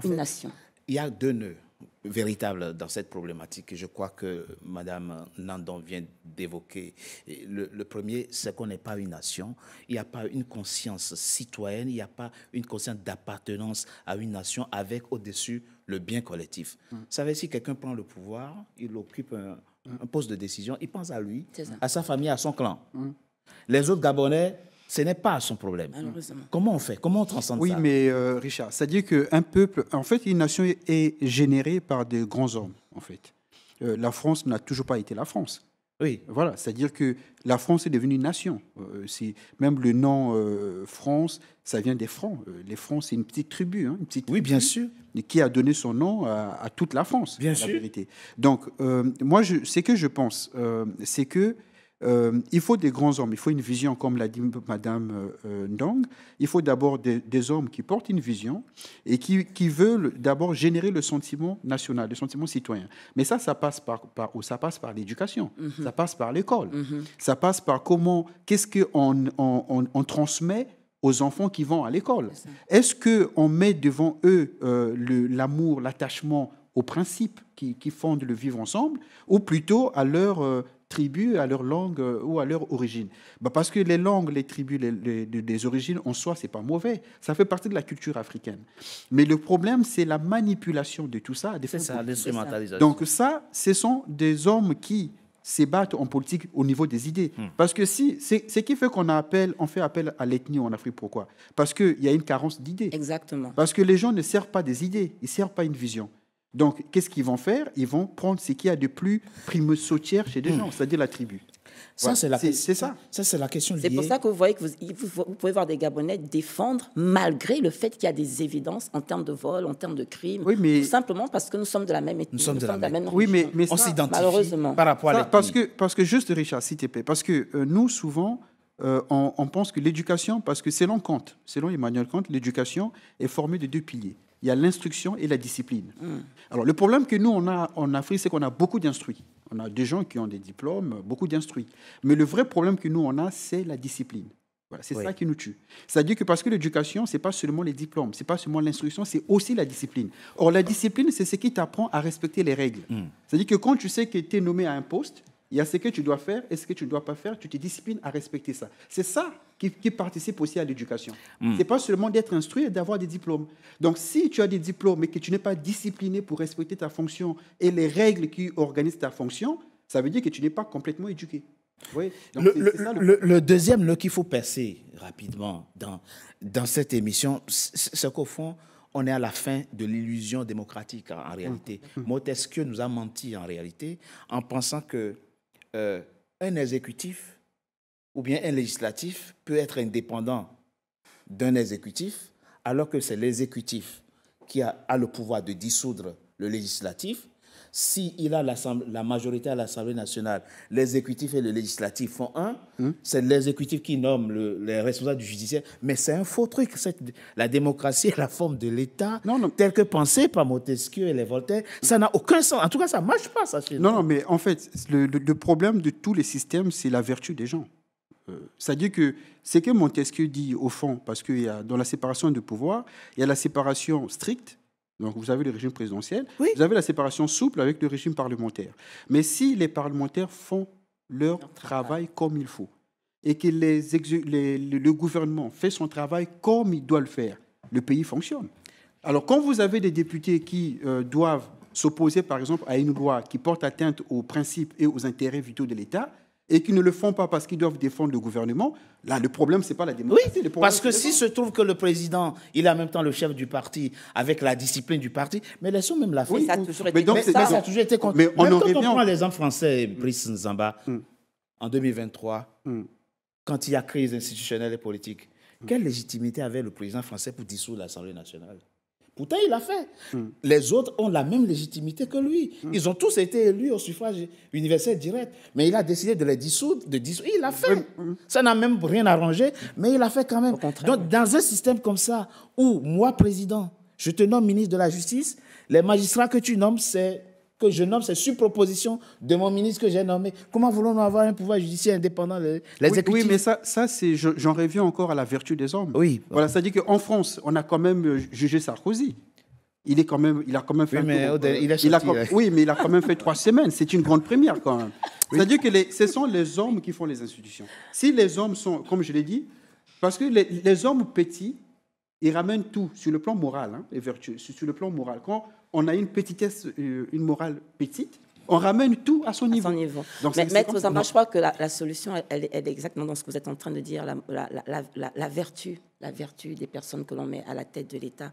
Nation. Il y a 2 nœuds véritable dans cette problématique. Je crois que Mme Nandon vient d'évoquer. Le premier, c'est qu'on n'est pas une nation. Il n'y a pas une conscience citoyenne, il n'y a pas une conscience d'appartenance à une nation avec au-dessus le bien collectif. Vous savez, si quelqu'un prend le pouvoir, il occupe un poste de décision, il pense à lui, à sa famille, à son clan. Les autres Gabonais Ce n'est pas son problème. Comment on fait? Comment on transcende ça? Oui, mais Richard, c'est-à-dire qu'un peuple, en fait, une nation est générée par de grands hommes, en fait. La France n'a toujours pas été la France. Oui. Voilà, c'est-à-dire que la France est devenue une nation. Même le nom France, ça vient des Francs. Les Francs, c'est une petite tribu. Une petite tribu, bien sûr. Qui a donné son nom à toute la France. Bien sûr. La vérité. Donc, moi, ce que je pense, c'est que il faut des grands hommes, il faut une vision, comme l'a dit Madame Ndong. Il faut d'abord des hommes qui portent une vision et qui veulent d'abord générer le sentiment national, le sentiment citoyen. Mais ça passe par l'éducation, ça passe par l'école, ça passe par qu'est-ce qu'on transmet aux enfants qui vont à l'école. Est-ce qu'on met devant eux l'amour, l'attachement aux principes qui fondent le vivre ensemble, ou plutôt à leur tribus, à leur langue ou à leur origine? Parce que les langues, les tribus, les origines en soi, c'est pas mauvais. Ça fait partie de la culture africaine. Mais le problème, c'est la manipulation de tout ça. C'est ça, l'instrumentalisation. Donc ça, ce sont des hommes qui se battent en politique au niveau des idées. Parce que ce qui fait on fait appel à l'ethnie en Afrique, pourquoi? Parce qu'il y a une carence d'idées. Exactement. Parce que les gens ne servent pas des idées, ils ne servent pas une vision. Donc, qu'est-ce qu'ils vont faire? Ils vont prendre ce qu'il y a de plus primo-sautière chez des gens, c'est-à-dire la tribu. Ça, voilà. C'est ça. Ça, c'est la question liée. C'est pour ça que vous voyez que vous pouvez voir des Gabonais défendre, malgré le fait qu'il y a des évidences en termes de vol, en termes de crimes, tout simplement parce que nous sommes de la même ethnie. Nous sommes de la même. Oui, mais on s'identifie malheureusement par rapport à l'ethnie. Parce que juste, Richard, s'il te plaît, parce que nous, souvent, on pense que l'éducation, parce que selon Emmanuel Kant, l'éducation est formée de deux piliers. Il y a l'instruction et la discipline. Alors, le problème que nous, on a en Afrique, c'est qu'on a beaucoup d'instruits. On a des gens qui ont des diplômes, beaucoup d'instruits. Mais le vrai problème que nous, on a, c'est la discipline. Voilà, c'est ça qui nous tue. C'est-à-dire que parce que l'éducation, ce n'est pas seulement les diplômes, ce n'est pas seulement l'instruction, c'est aussi la discipline. Or, la discipline, c'est ce qui t'apprend à respecter les règles. C'est-à-dire que quand tu sais que tu es nommé à un poste, il y a ce que tu dois faire et ce que tu ne dois pas faire, tu te disciplines à respecter ça. C'est ça qui participe aussi à l'éducation. Ce n'est pas seulement d'être instruit et d'avoir des diplômes. Donc, si tu as des diplômes et que tu n'es pas discipliné pour respecter ta fonction et les règles qui organisent ta fonction, ça veut dire que tu n'es pas complètement éduqué. Oui. Donc, le deuxième nœud qu'il faut percer rapidement dans cette émission, c'est qu'au fond, on est à la fin de l'illusion démocratique en réalité. Montesquieu nous a menti en réalité en pensant que un exécutif ou bien un législatif peut être indépendant d'un exécutif alors que c'est l'exécutif qui a le pouvoir de dissoudre le législatif. S'il a la majorité à l'Assemblée nationale, l'exécutif et le législatif font un, c'est l'exécutif qui nomme les responsables du judiciaire. Mais c'est un faux truc. La démocratie est la forme de l'État, telle que pensée par Montesquieu et les Voltaire. Ça n'a aucun sens. En tout cas, ça ne marche pas. Ça, non, mais en fait, le problème de tous les systèmes, c'est la vertu des gens. C'est-à-dire que ce que Montesquieu dit, au fond, parce que dans la séparation de pouvoir, il y a la séparation stricte. Donc, vous avez le régime présidentiel, vous avez la séparation souple avec le régime parlementaire. Mais si les parlementaires font leur travail comme il faut et que le gouvernement fait son travail comme il doit le faire, le pays fonctionne. Alors, quand vous avez des députés qui doivent s'opposer, par exemple, à une loi qui porte atteinte aux principes et aux intérêts vitaux de l'État, et qui ne le font pas parce qu'ils doivent défendre le gouvernement, là, le problème, ce n'est pas la démocratie. Oui, parce que s'il se trouve que le président, il est en même temps le chef du parti, avec la discipline du parti, mais laissons même la oui, ça a toujours été ça a toujours été contre. Mais on en revient... Quand on prend l'exemple français, Brice Nzamba, en 2023, quand il y a crise institutionnelle et politique, quelle légitimité avait le président français pour dissoudre l'Assemblée nationale? Pourtant, il l'a fait. Les autres ont la même légitimité que lui. Ils ont tous été élus au suffrage universel direct. Mais il a décidé de les dissoudre. Il l'a fait. Ça n'a même rien arrangé, mais il l'a fait quand même. Donc, dans un système comme ça, où moi, président, je te nomme ministre de la Justice, les magistrats que je nomme, c'est sur proposition de mon ministre que j'ai nommé. Comment voulons-nous avoir un pouvoir judiciaire indépendant, l'exécutif? Oui, mais ça j'en reviens encore à la vertu des hommes. Oui. Voilà, c'est-à-dire qu'en France, on a quand même jugé Sarkozy. Il a quand même fait. Oui, mais mais il a quand même fait 3 semaines. C'est une grande première quand même. Oui. C'est-à-dire que ce sont les hommes qui font les institutions. Si les hommes sont, comme je l'ai dit, parce que les hommes petits, ils ramènent tout sur le plan moral, les vertus, sur le plan moral. Quand on a une petitesse, une morale petite, On ramène tout à son niveau. Donc, mais Maître Zamba, je crois que la solution, elle est exactement dans ce que vous êtes en train de dire, la vertu des personnes que l'on met à la tête de l'État.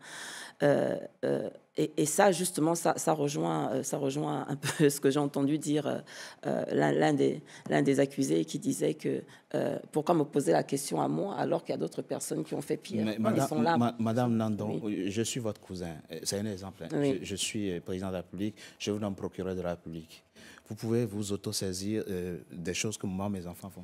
Et ça, justement, ça rejoint un peu ce que j'ai entendu dire l'un des accusés qui disait que pourquoi me poser la question à moi alors qu'il y a d'autres personnes qui ont fait pire. Madame Nandon, oui. Je suis votre cousin. C'est un exemple. Oui. Je suis président de la République. Je vous nomme procureur de la République. Vous pouvez vous autosaisir des choses que moi, mes enfants font.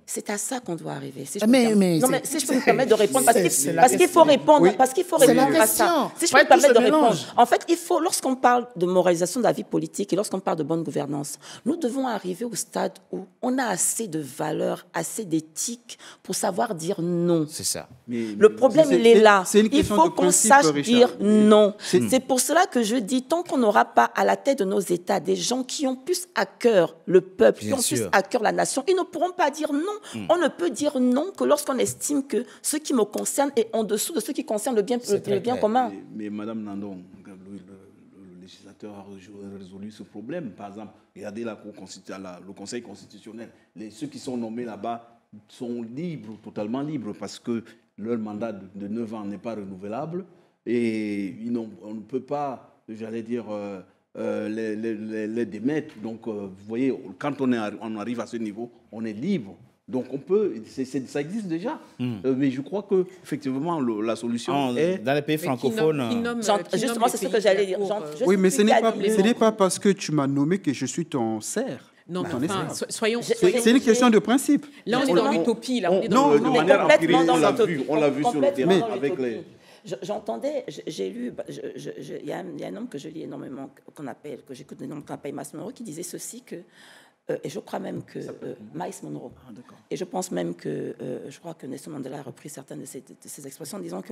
C'est à ça qu'on doit arriver. Si je peux me permettre de répondre, parce qu'il faut répondre, parce qu'il faut répondre à ça. Si je peux me permettre de répondre. En fait, lorsqu'on parle de moralisation de la vie politique et lorsqu'on parle de bonne gouvernance, nous devons arriver au stade où on a assez de valeurs, assez d'éthique pour savoir dire non. C'est ça. Le problème, il est là. Il faut qu'on sache dire non. C'est pour cela que je dis, tant qu'on n'aura pas à la tête de nos États des gens qui ont plus à cœur le peuple, qui ont plus à cœur la nation, ils ne pourront pas dire non. On ne peut dire non que lorsqu'on estime que ce qui me concerne est en dessous de ce qui concerne le bien commun. Mais Madame Nandon, le législateur a résolu ce problème. Par exemple, regardez le Conseil constitutionnel. Ceux qui sont nommés là-bas sont libres, totalement libres, parce que leur mandat de 9 ans n'est pas renouvelable. Et on ne peut pas, j'allais dire... les démettre. Donc, vous voyez, quand on arrive à ce niveau, on est libre. Donc, on peut, ça existe déjà. Mais je crois qu'effectivement, la solution est... Dans les pays francophones... Justement, c'est ce que j'allais dire. Oui, mais ce n'est pas parce que tu m'as nommé que je suis ton serf. Non, soyons... C'est une question de principe. Là, on est dans l'utopie. De manière empirique, on l'a vu sur le terrain avec les... J'entendais, j'ai lu, il y a un homme que je lis énormément, que j'écoute énormément, qu'on appelle Miles Monroe, qui disait ceci que, et je crois même que Miles Monroe, et je pense même que, je crois que Nelson Mandela a repris certaines de ces expressions en disant que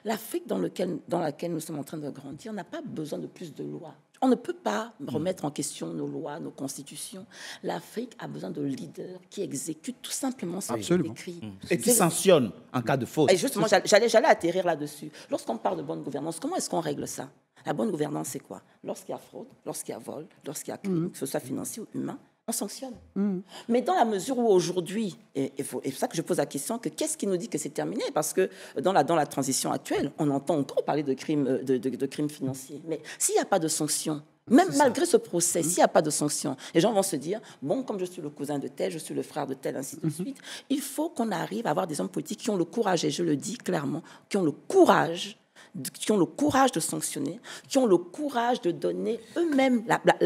l'Afrique dans laquelle nous sommes en train de grandir n'a pas besoin de plus de lois. On ne peut pas remettre en question nos lois, nos constitutions. L'Afrique a besoin de leaders qui exécutent tout simplement ce qui est écrit. Et qui sanctionnent en cas de faute. Et justement, j'allais atterrir là-dessus. Lorsqu'on parle de bonne gouvernance, comment est-ce qu'on règle ça? La bonne gouvernance, c'est quoi? Lorsqu'il y a fraude, lorsqu'il y a vol, lorsqu'il y a crime, que ce soit financier ou humain, on sanctionne. Mais dans la mesure où aujourd'hui, et c'est pour ça que je pose la question, que qu'est-ce qui nous dit que c'est terminé? Parce que dans la transition actuelle, on entend encore parler de crimes financiers. Mais s'il n'y a pas de sanctions, même malgré ce procès, s'il n'y a pas de sanctions, les gens vont se dire, bon, comme je suis le cousin de tel, je suis le frère de tel, ainsi de suite. Il faut qu'on arrive à avoir des hommes politiques qui ont le courage, et je le dis clairement, qui ont le courage de sanctionner, qui ont le courage de donner eux-mêmes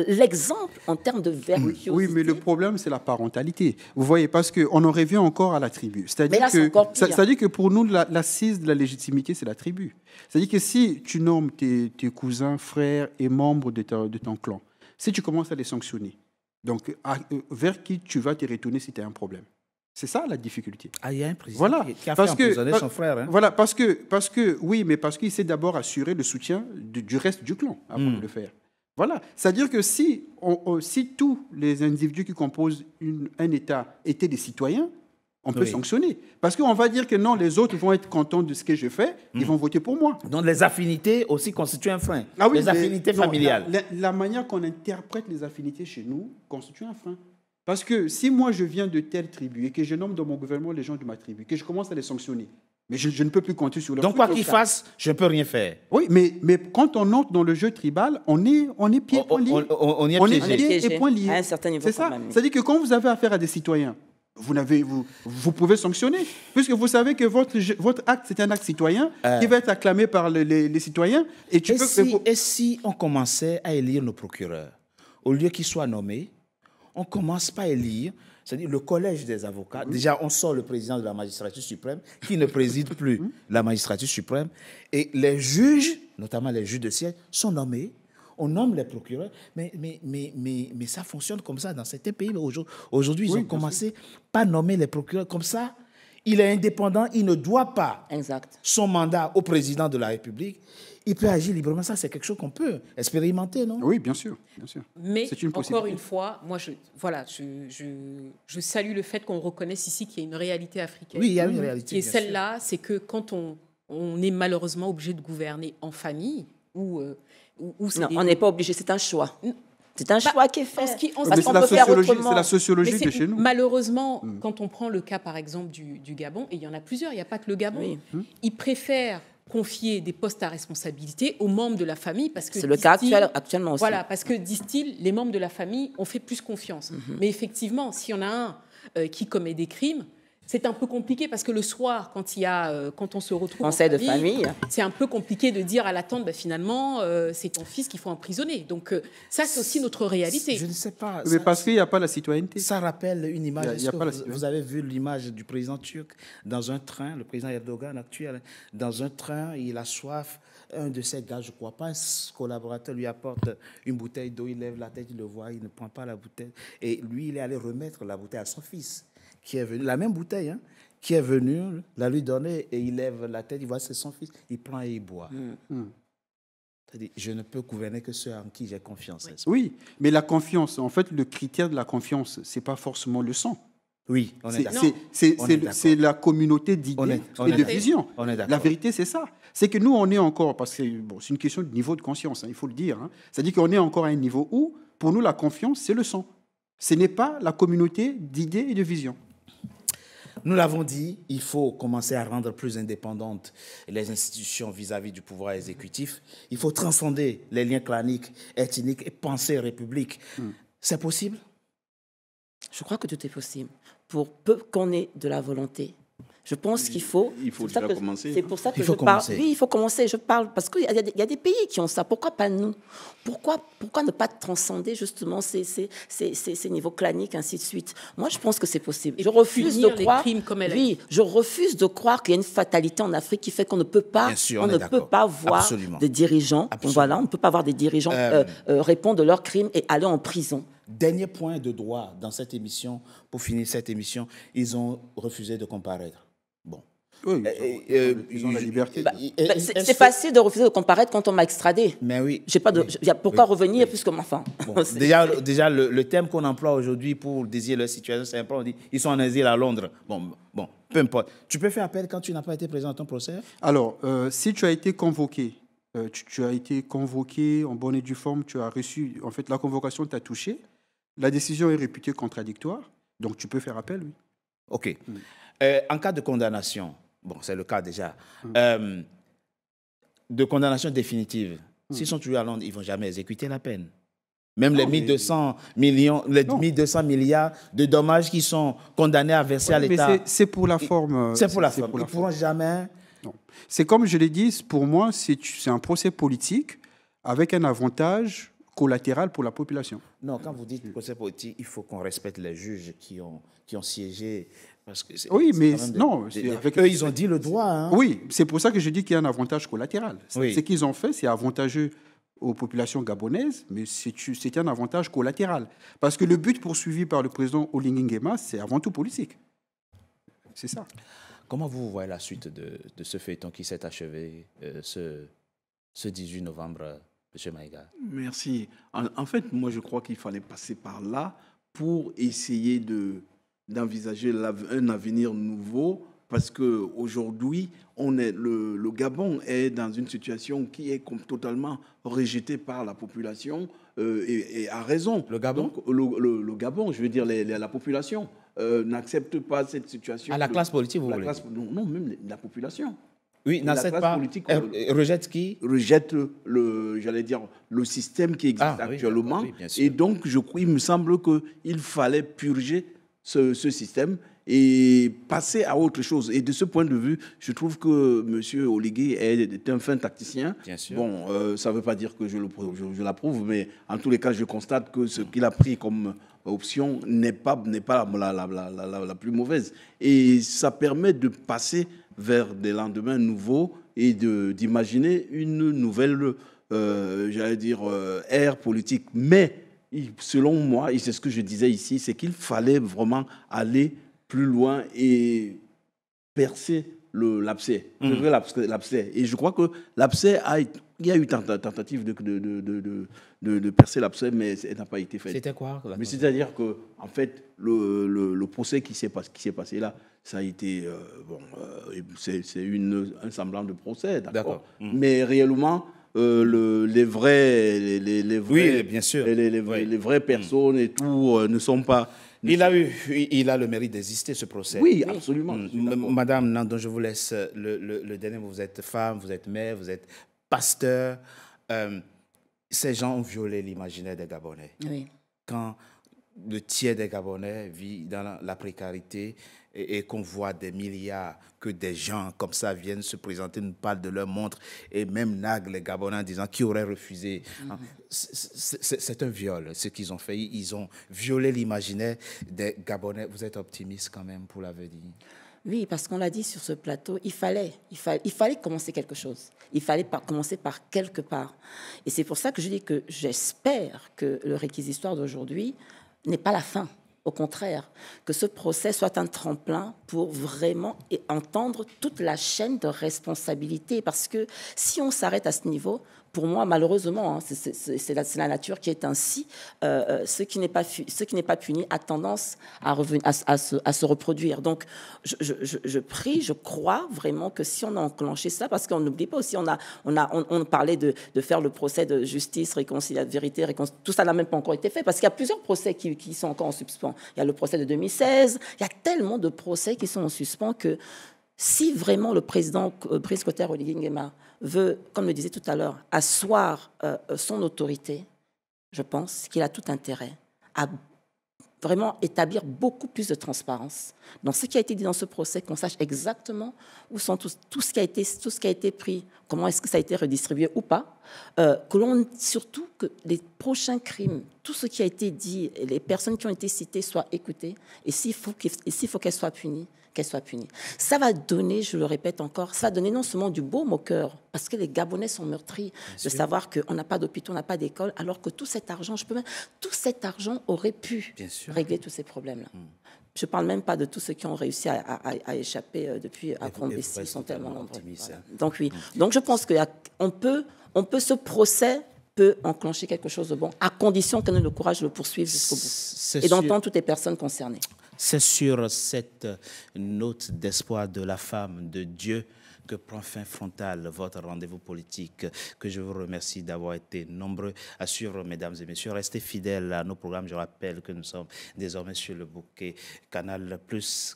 l'exemple en termes de vertuosité. Oui, mais le problème, c'est la parentalité. Vous voyez, parce qu'on en revient encore à la tribu. C'est-à-dire que pour nous, l'assise de la légitimité, c'est la tribu. C'est-à-dire que si tu nommes tes cousins, frères et membres de ton clan, si tu commences à les sanctionner, donc vers qui tu vas te retourner si tu as un problème? C'est ça la difficulté. Ah, il y a un président qui a fait emprisonner son frère. Hein. Voilà, parce qu'il s'est d'abord assuré le soutien du reste du clan avant de le faire. Voilà, c'est-à-dire que si tous les individus qui composent un État étaient des citoyens, on peut sanctionner. Parce qu'on va dire que non, les autres vont être contents de ce que je fais, ils vont voter pour moi. Donc les affinités aussi constituent un frein. Les affinités familiales. La manière qu'on interprète les affinités chez nous constitue un frein. Parce que si moi je viens de telle tribu et que je nomme dans mon gouvernement les gens de ma tribu, que je commence à les sanctionner, mais je ne peux plus compter sur leur Donc quoi qu'ils fassent, je ne peux rien faire. Oui, mais quand on entre dans le jeu tribal, on est pieds et poings liés. À un certain niveau. C'est ça. C'est-à-dire que quand vous avez affaire à des citoyens, vous pouvez sanctionner, puisque vous savez que votre acte, c'est un acte citoyen qui va être acclamé par les citoyens. Et si on commençait à élire nos procureurs, au lieu qu'ils soient nommés, on commence pas à élire, c'est-à-dire le collège des avocats. Déjà, on sort le président de la magistrature suprême, qui ne préside plus la magistrature suprême. Et les juges, notamment les juges de siège, sont nommés. On nomme les procureurs. Mais ça fonctionne comme ça dans certains pays. Aujourd'hui, ils ont commencé par nommer les procureurs comme ça. Il est indépendant, il ne doit pas son mandat au président de la République. Il peut agir librement. Ça, c'est quelque chose qu'on peut expérimenter, non? Oui, bien sûr. Mais encore une fois, moi, je salue le fait qu'on reconnaisse ici qu'il y a une réalité africaine. Oui, il y a une réalité. Et celle-là, c'est que quand on est malheureusement obligé de gouverner en famille, non, on n'est pas obligé, c'est un choix. C'est un choix qui est fait. C'est la sociologie de chez nous. Malheureusement, quand on prend le cas, par exemple, du Gabon, et il y en a plusieurs, il n'y a pas que le Gabon, ils préfèrent confier des postes à responsabilité aux membres de la famille parce que c'est le cas actuellement aussi. Voilà, parce que disent-ils, les membres de la famille ont fait plus confiance. Mais effectivement, s'il y en a un qui commet des crimes, c'est un peu compliqué parce que le soir, quand on se retrouve en famille, c'est un peu compliqué de dire à la tante, finalement, c'est ton fils qu'il faut emprisonner. Donc ça, c'est aussi notre réalité. Je ne sais pas. Mais parce qu'il n'y a pas la citoyenneté. Ça rappelle une image. Vous avez vu l'image du président turc dans un train, le président Erdogan actuel, dans un train, il a soif. Un de ses gars, je ne crois pas, un collaborateur lui apporte une bouteille d'eau, il lève la tête, il le voit, il ne prend pas la bouteille. Et lui, il est allé remettre la bouteille à son fils, qui est venu, la même bouteille, qui est venu la lui donner, et il lève la tête, il voit c'est son fils, il prend et il boit. C'est-à-dire, je ne peux gouverner que ceux en qui j'ai confiance. Oui, mais la confiance, en fait, le critère de la confiance, ce n'est pas forcément le sang. Oui, on est d'accord. C'est la communauté d'idées et de vision. La vérité, c'est ça. C'est que nous, on est encore, parce que c'est une question de niveau de conscience, il faut le dire. C'est-à-dire qu'on est encore à un niveau où, pour nous, la confiance, c'est le sang. Ce n'est pas la communauté d'idées et de vision. Nous l'avons dit, il faut commencer à rendre plus indépendantes les institutions vis-à-vis du pouvoir exécutif. Il faut transcender les liens claniques, ethniques et penser république. C'est possible ? Je crois que tout est possible. Pour peu qu'on ait de la volonté. Je pense qu'il faut... Il faut déjà commencer. C'est pour ça que je parle. Oui, il faut commencer. Je parle parce qu'il y a des pays qui ont ça. Pourquoi pas nous ? Pourquoi ne pas transcender justement ces niveaux claniques, ainsi de suite ? Moi, je pense que c'est possible. Je refuse de croire... je refuse de croire qu'il y a une fatalité en Afrique qui fait qu'on ne peut pas, peut pas voir des dirigeants. Voilà, on ne peut pas voir des dirigeants répondre de leurs crimes et aller en prison. Dernier point de droit dans cette émission, pour finir cette émission, ils ont refusé de comparaître. Bon. Oui, ils ont la liberté. C'est facile de refuser de comparaître quand on m'a extradé. Mais oui. Pourquoi revenir puisque enfin. Bon, déjà le terme qu'on emploie aujourd'hui pour désigner leur situation, c'est important. On dit ils sont en exil à Londres. Bon, peu importe. Tu peux faire appel quand tu n'as pas été présent à ton procès ? Alors, si tu as été convoqué, tu as été convoqué en bonne et due forme, tu as reçu, en fait, la convocation t'a touché. La décision est réputée contradictoire, donc tu peux faire appel, oui. OK. En cas de condamnation, c'est le cas déjà, de condamnation définitive, s'ils sont tués à Londres, ils ne vont jamais exécuter la peine. Même les 1200 milliards de dommages qui sont condamnés à verser à l'État. Mais c'est pour la forme. C'est pour la forme. Ils ne pourront jamais... Non. C'est comme je l'ai dit, pour moi, c'est un procès politique avec un avantage collatéral pour la population. Non, quand vous dites procès politique, il faut qu'on respecte les juges qui ont siégé. Parce que oui, mais non. Eux, ils ont dit le droit. Oui, c'est pour ça que je dis qu'il y a un avantage collatéral. Oui. Ce qu'ils ont fait, c'est avantageux aux populations gabonaises, mais c'est un avantage collatéral. Parce que le but poursuivi par le président Oligui Nguema, c'est avant tout politique. C'est ça. Comment vous voyez la suite de ce feuilleton qui s'est achevé ce 18 novembre, M. Maïga? Merci. En fait, moi, je crois qu'il fallait passer par là pour essayer d'envisager un avenir nouveau, parce qu'aujourd'hui, le Gabon est dans une situation qui est totalement rejetée par la population et à raison. Le Gabon? Donc, le Gabon, je veux dire la population, n'accepte pas cette situation. À la classe politique, vous voulez? Non, même la population. Oui, n'accepte pas. Politique, rejette qui? Rejette le système qui existe actuellement. Oui, et donc, il me semble qu'il fallait purger ce système et passer à autre chose. Et de ce point de vue, je trouve que M. Oligui est un fin tacticien. Bien sûr. Bon, ça ne veut pas dire que je l'approuve, mais en tous les cas, je constate que ce qu'il a pris comme option n'est pas la plus mauvaise. Et ça permet de passer vers des lendemains nouveaux et d'imaginer une nouvelle, ère politique. Mais, selon moi, et c'est ce que je disais ici, c'est qu'il fallait vraiment aller plus loin et percer l'abcès, l'abcès. Et je crois que l'abcès il y a eu tentative de percer l'abcès, mais elle n'a pas été faite. C'était quoi? Mais c'est-à-dire que, en fait, le procès qui s'est passé là, ça a été c'est un semblant de procès, d'accord. Mais réellement, les oui, bien sûr. Les vraies personnes et tout ne sont pas... Il a le mérite d'exister, ce procès. Oui, absolument. Madame Nandon, je vous laisse le dernier mot. Vous êtes femme, vous êtes mère, vous êtes pasteur. Ces gens ont violé l'imaginaire des Gabonais. Oui. Quand le tiers des Gabonais vit dans la précarité et qu'on voit des milliards, que des gens comme ça viennent se présenter, nous parlent de leur montre et même naguent les Gabonais en disant qui aurait refusé. C'est un viol, ce qu'ils ont fait. Ils ont violé l'imaginaire des Gabonais. Vous êtes optimiste quand même pour l'avenir? Oui, parce qu'on l'a dit sur ce plateau, il fallait commencer quelque chose. Il fallait commencer par quelque part. Et c'est pour ça que je dis que j'espère que le réquisitoire d'aujourd'hui n'est pas la fin. Au contraire, que ce procès soit un tremplin pour vraiment entendre toute la chaîne de responsabilité. Parce que si on s'arrête à ce niveau, pour moi, malheureusement, hein, c'est la nature qui est ainsi, ce qui n'est pas puni a tendance à se reproduire. Donc, je prie, je crois vraiment que si on a enclenché ça, parce qu'on n'oublie pas aussi, on parlait de faire le procès de justice, réconciliation, vérité, tout ça n'a même pas encore été fait, parce qu'il y a plusieurs procès qui sont encore en suspens. Il y a le procès de 2016, il y a tellement de procès qui sont en suspens que si vraiment le président Brice Clotaire Oligui Nguema veut, comme le disait tout à l'heure, asseoir son autorité, je pense qu'il a tout intérêt à vraiment établir beaucoup plus de transparence dans ce qui a été dit dans ce procès, qu'on sache exactement où sont tout ce qui a été pris, comment est-ce que ça a été redistribué ou pas, surtout que les prochains crimes, tout ce qui a été dit, les personnes qui ont été citées soient écoutées, et s'il faut qu'elles soient punies, Ça va donner, je le répète encore, ça va donner non seulement du baume au cœur, parce que les Gabonais sont meurtris de savoir qu'on n'a pas d'hôpitaux, on n'a pas d'école, alors que tout cet argent aurait pu régler tous ces problèmes-là. Je ne parle même pas de tous ceux qui ont réussi à échapper depuis Akron-Bessie, ils sont tellement nombreux. Voilà. Donc oui, donc je pense que ce procès peut enclencher quelque chose de bon, à condition qu'on ait le courage de le poursuivre jusqu'au bout et d'entendre toutes les personnes concernées. C'est sur cette note d'espoir de la femme de Dieu que prend fin Frontal, votre rendez-vous politique, que je vous remercie d'avoir été nombreux à suivre, mesdames et messieurs. Restez fidèles à nos programmes. Je rappelle que nous sommes désormais sur le bouquet Canal+,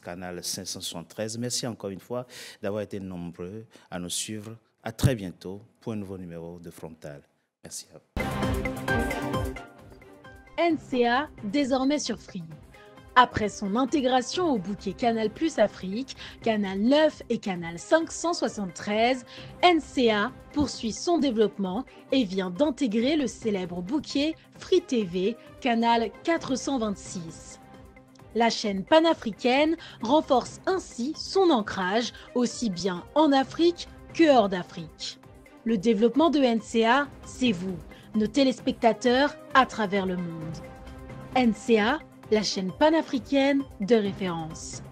Canal 573. Merci encore une fois d'avoir été nombreux à nous suivre. À très bientôt pour un nouveau numéro de Frontal. Merci à vous. NCA, désormais sur Free. Après son intégration au bouquet Canal+ Afrique, Canal 9 et Canal 573, NCA poursuit son développement et vient d'intégrer le célèbre bouquet Free TV, Canal 426. La chaîne panafricaine renforce ainsi son ancrage aussi bien en Afrique que hors d'Afrique. Le développement de NCA, c'est vous, nos téléspectateurs à travers le monde. NCA, la chaîne panafricaine de référence.